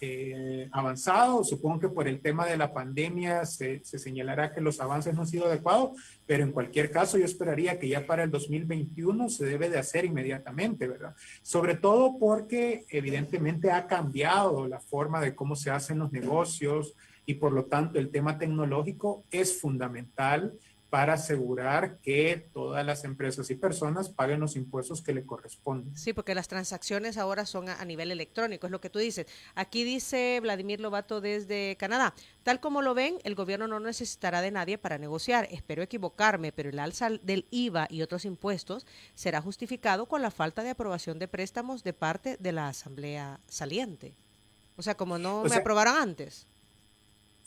avanzado. Supongo que por el tema de la pandemia se señalará que los avances no han sido adecuados, pero en cualquier caso yo esperaría que ya para el 2021 se debe de hacer inmediatamente, ¿verdad? Sobre todo porque evidentemente ha cambiado la forma de cómo se hacen los negocios y por lo tanto el tema tecnológico es fundamental para asegurar que todas las empresas y personas paguen los impuestos que le corresponden. Sí, porque las transacciones ahora son a nivel electrónico, es lo que tú dices. Aquí dice Vladimir Lobato desde Canadá, tal como lo ven, el gobierno no necesitará de nadie para negociar. Espero equivocarme, pero el alza del IVA y otros impuestos será justificado con la falta de aprobación de préstamos de parte de la asamblea saliente. O sea, como no me aprobaron antes.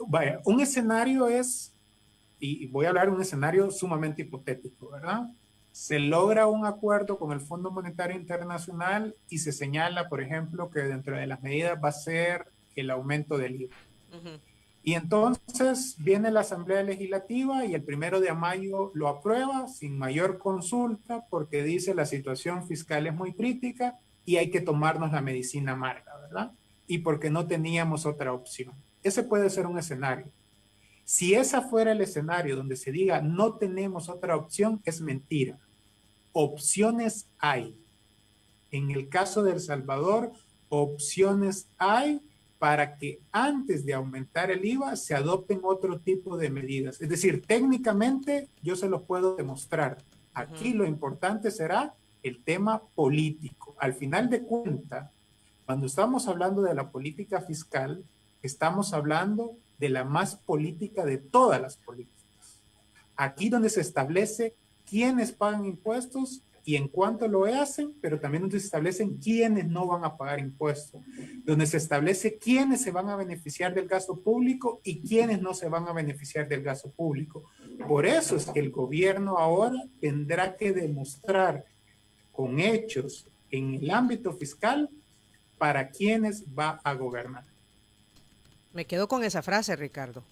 Vaya, un escenario es, y voy a hablar de un escenario sumamente hipotético, ¿verdad? Se logra un acuerdo con el Fondo Monetario Internacional y se señala, por ejemplo, que dentro de las medidas va a ser el aumento del IVA. Y entonces viene la Asamblea Legislativa y el 1 de mayo lo aprueba sin mayor consulta porque dice la situación fiscal es muy crítica y hay que tomarnos la medicina amarga, ¿verdad? Y porque no teníamos otra opción. Ese puede ser un escenario. Si ese fuera el escenario donde se diga no tenemos otra opción, es mentira. Opciones hay. En el caso de El Salvador, opciones hay para que antes de aumentar el IVA se adopten otro tipo de medidas. Es decir, técnicamente yo se los puedo demostrar. Aquí lo importante será el tema político. Al final de cuentas, cuando estamos hablando de la política fiscal, estamos hablando de la más política de todas las políticas. Aquí donde se establece quiénes pagan impuestos y en cuánto lo hacen, pero también donde se establecen quiénes no van a pagar impuestos, donde se establece quiénes se van a beneficiar del gasto público y quiénes no se van a beneficiar del gasto público. Por eso es que el gobierno ahora tendrá que demostrar con hechos en el ámbito fiscal para quiénes va a gobernar. Me quedo con esa frase, Ricardo.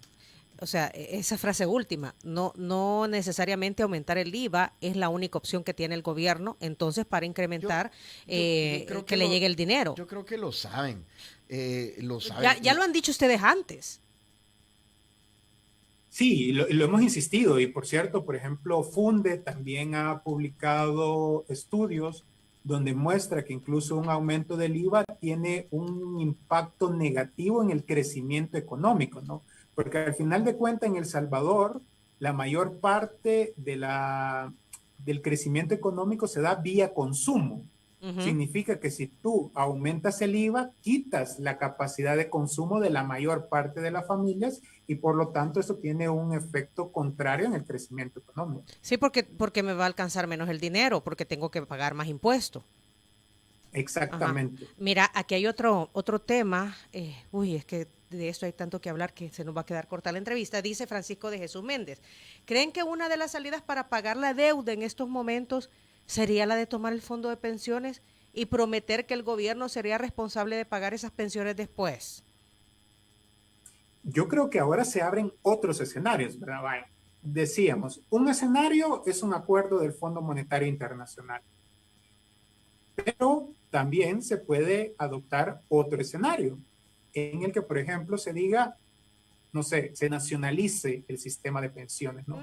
O sea, esa frase última, no necesariamente aumentar el IVA es la única opción que tiene el gobierno, entonces para incrementar yo creo que le llegue el dinero. Yo creo que lo saben. Ya lo han dicho ustedes antes. Sí, lo hemos insistido y por cierto, por ejemplo, Funde también ha publicado estudios donde muestra que incluso un aumento del IVA tiene un impacto negativo en el crecimiento económico, ¿no? Porque al final de cuentas en El Salvador la mayor parte del crecimiento económico se da vía consumo. Significa que si tú aumentas el IVA, quitas la capacidad de consumo de la mayor parte de las familias y por lo tanto eso tiene un efecto contrario en el crecimiento económico. Sí, porque me va a alcanzar menos el dinero, porque tengo que pagar más impuestos. Exactamente. Ajá. Mira, aquí hay otro tema, es que de esto hay tanto que hablar que se nos va a quedar corta la entrevista. Dice Francisco de Jesús Méndez, ¿creen que una de las salidas para pagar la deuda en estos momentos sería la de tomar el fondo de pensiones y prometer que el gobierno sería responsable de pagar esas pensiones después? Yo creo que ahora se abren otros escenarios, ¿verdad? Vaya. Decíamos, un escenario es un acuerdo del Fondo Monetario Internacional, pero también se puede adoptar otro escenario en el que, por ejemplo, se diga, no sé, se nacionalice el sistema de pensiones, ¿no?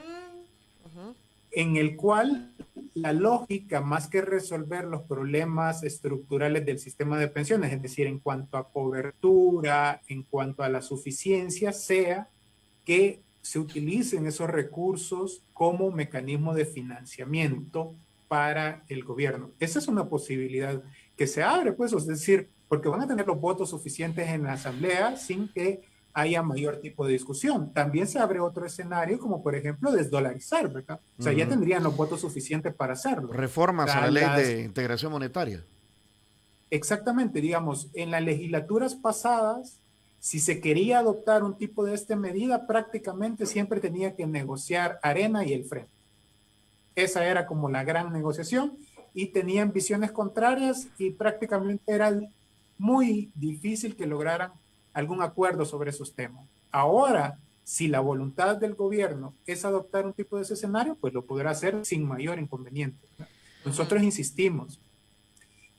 En el cual la lógica, más que resolver los problemas estructurales del sistema de pensiones, es decir, en cuanto a cobertura, en cuanto a la suficiencia, sea que se utilicen esos recursos como mecanismo de financiamiento para el gobierno. Esa es una posibilidad que se abre, pues, es decir, porque van a tener los votos suficientes en la asamblea sin que haya mayor tipo de discusión. También se abre otro escenario, como por ejemplo desdolarizar, ¿verdad? O sea, ya tendrían los votos suficientes para hacerlo. Reformas a la ley de integración monetaria. Exactamente, digamos, en las legislaturas pasadas, si se quería adoptar un tipo de esta medida, prácticamente siempre tenía que negociar Arena y el Frente. Esa era como la gran negociación y tenían visiones contrarias y prácticamente era muy difícil que lograran algún acuerdo sobre esos temas. Ahora, si la voluntad del gobierno es adoptar un tipo de ese escenario, pues lo podrá hacer sin mayor inconveniente. Nosotros insistimos,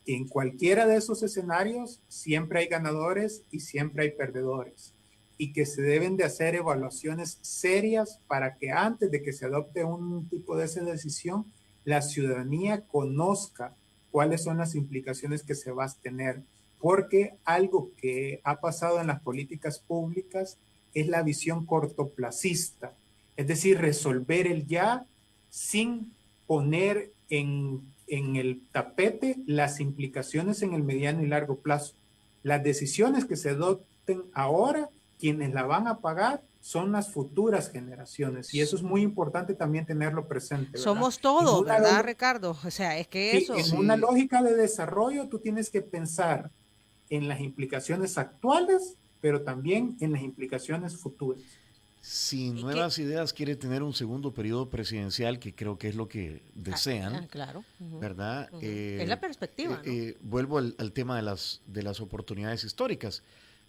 en cualquiera de esos escenarios siempre hay ganadores y siempre hay perdedores y que se deben de hacer evaluaciones serias para que antes de que se adopte un tipo de esa decisión, la ciudadanía conozca cuáles son las implicaciones que se va a tener. Porque algo que ha pasado en las políticas públicas es la visión cortoplacista, es decir, resolver el ya sin poner en el tapete las implicaciones en el mediano y largo plazo. Las decisiones que se adopten ahora, quienes la van a pagar son las futuras generaciones, y eso es muy importante también tenerlo presente, ¿verdad? Somos todos, ¿verdad, Ricardo? O sea, es que sí, eso... en una lógica de desarrollo tú tienes que pensar en las implicaciones actuales, pero también en las implicaciones futuras. Si Nuevas Ideas quiere tener un segundo periodo presidencial, que creo que es lo que desean, claro, ¿verdad? Es la perspectiva, ¿no? Vuelvo al tema de las oportunidades históricas.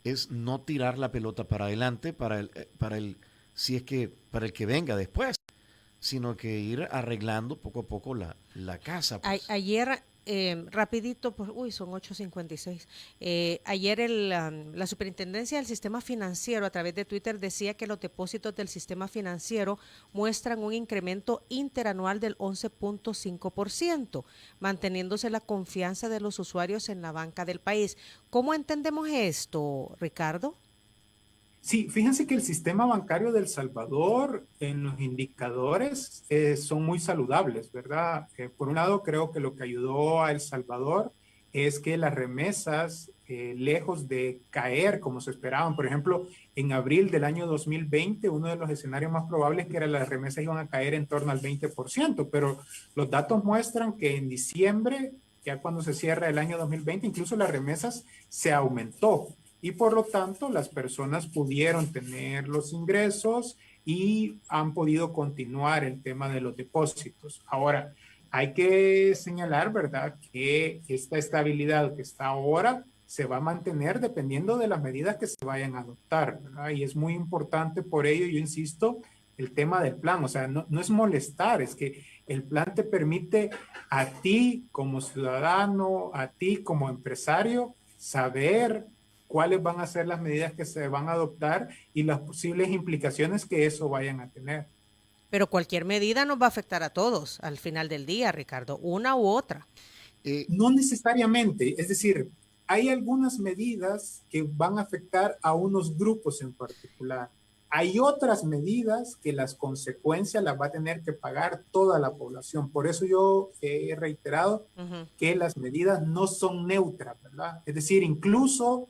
Es no tirar la pelota para adelante para el que venga después, sino que ir arreglando poco a poco la casa. Pues. Ayer, rapidito, pues, son 8:56. Ayer la Superintendencia del Sistema Financiero a través de Twitter decía que los depósitos del sistema financiero muestran un incremento interanual del 11.5%, manteniéndose la confianza de los usuarios en la banca del país. ¿Cómo entendemos esto, Ricardo? Sí, fíjense que el sistema bancario de El Salvador en los indicadores son muy saludables, ¿verdad? Por un lado, creo que lo que ayudó a El Salvador es que las remesas, lejos de caer como se esperaban, por ejemplo, en abril del año 2020, uno de los escenarios más probables que era las remesas iban a caer en torno al 20%, pero los datos muestran que en diciembre, ya cuando se cierra el año 2020, incluso las remesas se aumentó. Y por lo tanto las personas pudieron tener los ingresos y han podido continuar el tema de los depósitos. Ahora, hay que señalar, ¿verdad?, que esta estabilidad que está ahora se va a mantener dependiendo de las medidas que se vayan a adoptar, ¿verdad? Y es muy importante por ello, yo insisto, el tema del plan. O sea, no es molestar, es que el plan te permite a ti como ciudadano, a ti como empresario, saber cuáles van a ser las medidas que se van a adoptar y las posibles implicaciones que eso vayan a tener. Pero cualquier medida nos va a afectar a todos al final del día, Ricardo, una u otra. No necesariamente, es decir, hay algunas medidas que van a afectar a unos grupos en particular. Hay otras medidas que las consecuencias las va a tener que pagar toda la población. Por eso yo he reiterado que las medidas no son neutras, ¿verdad? Es decir, incluso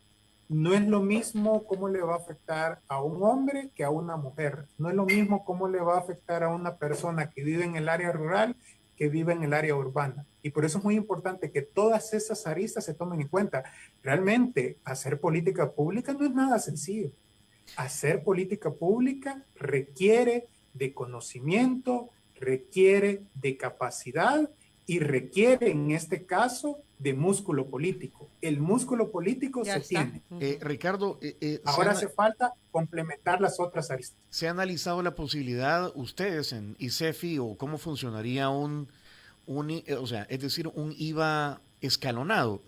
no es lo mismo cómo le va a afectar a un hombre que a una mujer. No es lo mismo cómo le va a afectar a una persona que vive en el área rural que vive en el área urbana. Y por eso es muy importante que todas esas aristas se tomen en cuenta. Realmente, hacer política pública no es nada sencillo. Hacer política pública requiere de conocimiento, requiere de capacidad y requiere, en este caso, de músculo político. El músculo político ya se tiene. Ricardo, ahora hace falta complementar las otras aristas. ¿Se ha analizado la posibilidad ustedes en ICEFI o cómo funcionaría un IVA escalonado?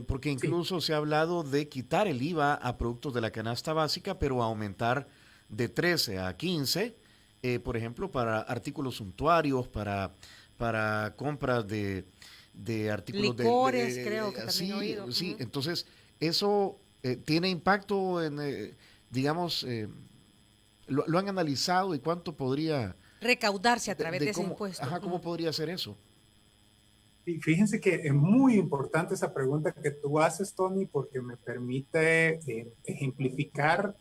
Porque incluso se ha hablado de quitar el IVA a productos de la canasta básica, pero aumentar de 13 a 15, por ejemplo, para artículos suntuarios, para compras de artículos licores, creo que también he oído. Sí, entonces eso tiene impacto en, digamos, lo han analizado y cuánto podría recaudarse a través de ese impuesto. Ajá, ¿cómo podría ser eso? Y fíjense que es muy importante esa pregunta que tú haces, Tony, porque me permite ejemplificar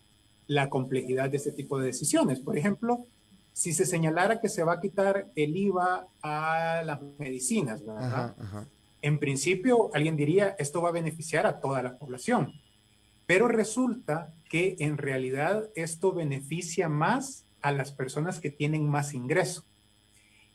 la complejidad de este tipo de decisiones. Por ejemplo, si se señalara que se va a quitar el IVA a las medicinas, ¿verdad? En principio, alguien diría, esto va a beneficiar a toda la población. Pero resulta que en realidad esto beneficia más a las personas que tienen más ingreso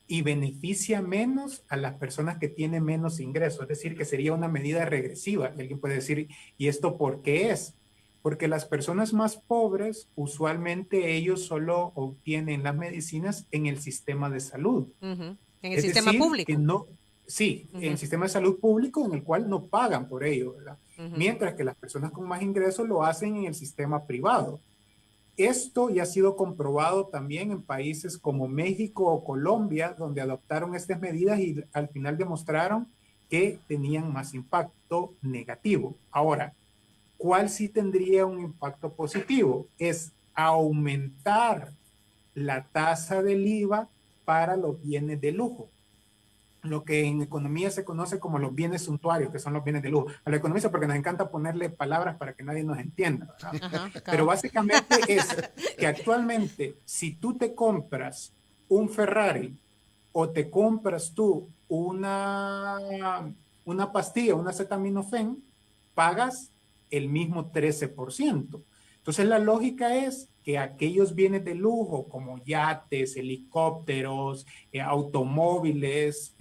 y beneficia menos a las personas que tienen menos ingreso. Es decir, que sería una medida regresiva. Alguien puede decir, ¿y esto por qué es? Porque las personas más pobres, usualmente ellos solo obtienen las medicinas en el sistema de salud. En el sistema público. Que no, sí, en el sistema de salud público en el cual no pagan por ello, ¿verdad? Mientras que las personas con más ingresos lo hacen en el sistema privado. Esto ya ha sido comprobado también en países como México o Colombia, donde adoptaron estas medidas y al final demostraron que tenían más impacto negativo. Ahora, ¿cuál sí tendría un impacto positivo? Es aumentar la tasa del IVA para los bienes de lujo, lo que en economía se conoce como los bienes suntuarios, que son los bienes de lujo. A los economistas porque nos encanta ponerle palabras para que nadie nos entienda, ¿verdad? Ajá, Pero básicamente es que actualmente si tú te compras un Ferrari o te compras tú una pastilla, una acetaminofén, pagas el mismo 13%. Entonces la lógica es que aquellos bienes de lujo como yates, helicópteros, automóviles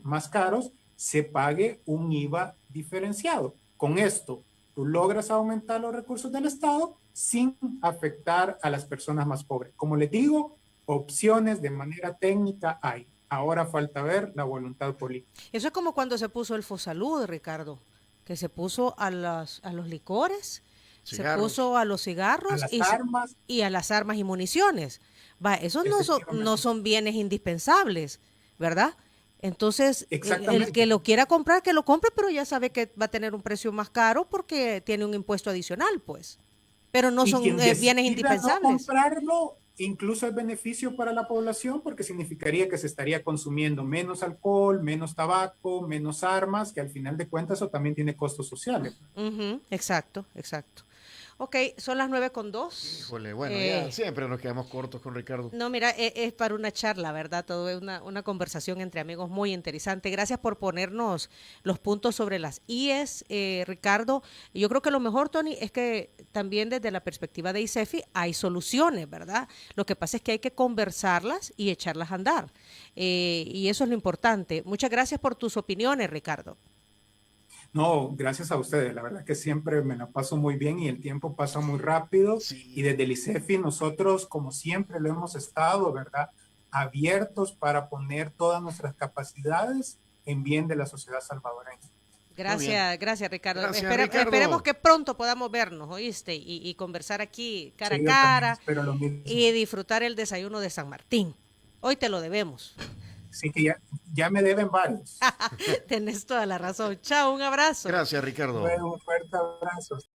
más caros, se pague un IVA diferenciado. Con esto, tú logras aumentar los recursos del Estado sin afectar a las personas más pobres. Como les digo, opciones de manera técnica hay. Ahora falta ver la voluntad política. Eso es como cuando se puso el Fosalud, Ricardo, que se puso a los licores, Cigarros. se puso a los cigarros A las armas. y a las armas y municiones. Va, esos no son bienes indispensables, ¿verdad? Entonces, el que lo quiera comprar, que lo compre, pero ya sabe que va a tener un precio más caro porque tiene un impuesto adicional, pues. Pero no son bienes indispensables. No comprarlo, incluso es beneficio para la población porque significaría que se estaría consumiendo menos alcohol, menos tabaco, menos armas, que al final de cuentas eso también tiene costos sociales. Exacto, exacto. Ok, son las 9:02. Híjole, bueno, ya siempre nos quedamos cortos con Ricardo. No, mira, es para una charla, ¿verdad? Todo es una conversación entre amigos muy interesante. Gracias por ponernos los puntos sobre las IES, Ricardo. Y yo creo que lo mejor, Tony, es que también desde la perspectiva de ICEFI hay soluciones, ¿verdad? Lo que pasa es que hay que conversarlas y echarlas a andar. Y eso es lo importante. Muchas gracias por tus opiniones, Ricardo. No, gracias a ustedes. La verdad que siempre me la paso muy bien y el tiempo pasa muy rápido. Sí. Y desde el ICEFI nosotros, como siempre lo hemos estado, ¿verdad? Abiertos para poner todas nuestras capacidades en bien de la sociedad salvadoreña. Gracias, Ricardo. Gracias, Ricardo. Esperemos que pronto podamos vernos, ¿oíste? Y conversar aquí cara a cara y disfrutar el desayuno de San Martín. Hoy te lo debemos. Sí, que ya me deben varios. Tenés toda la razón. Chao, un abrazo. Gracias, Ricardo. Un fuerte abrazo.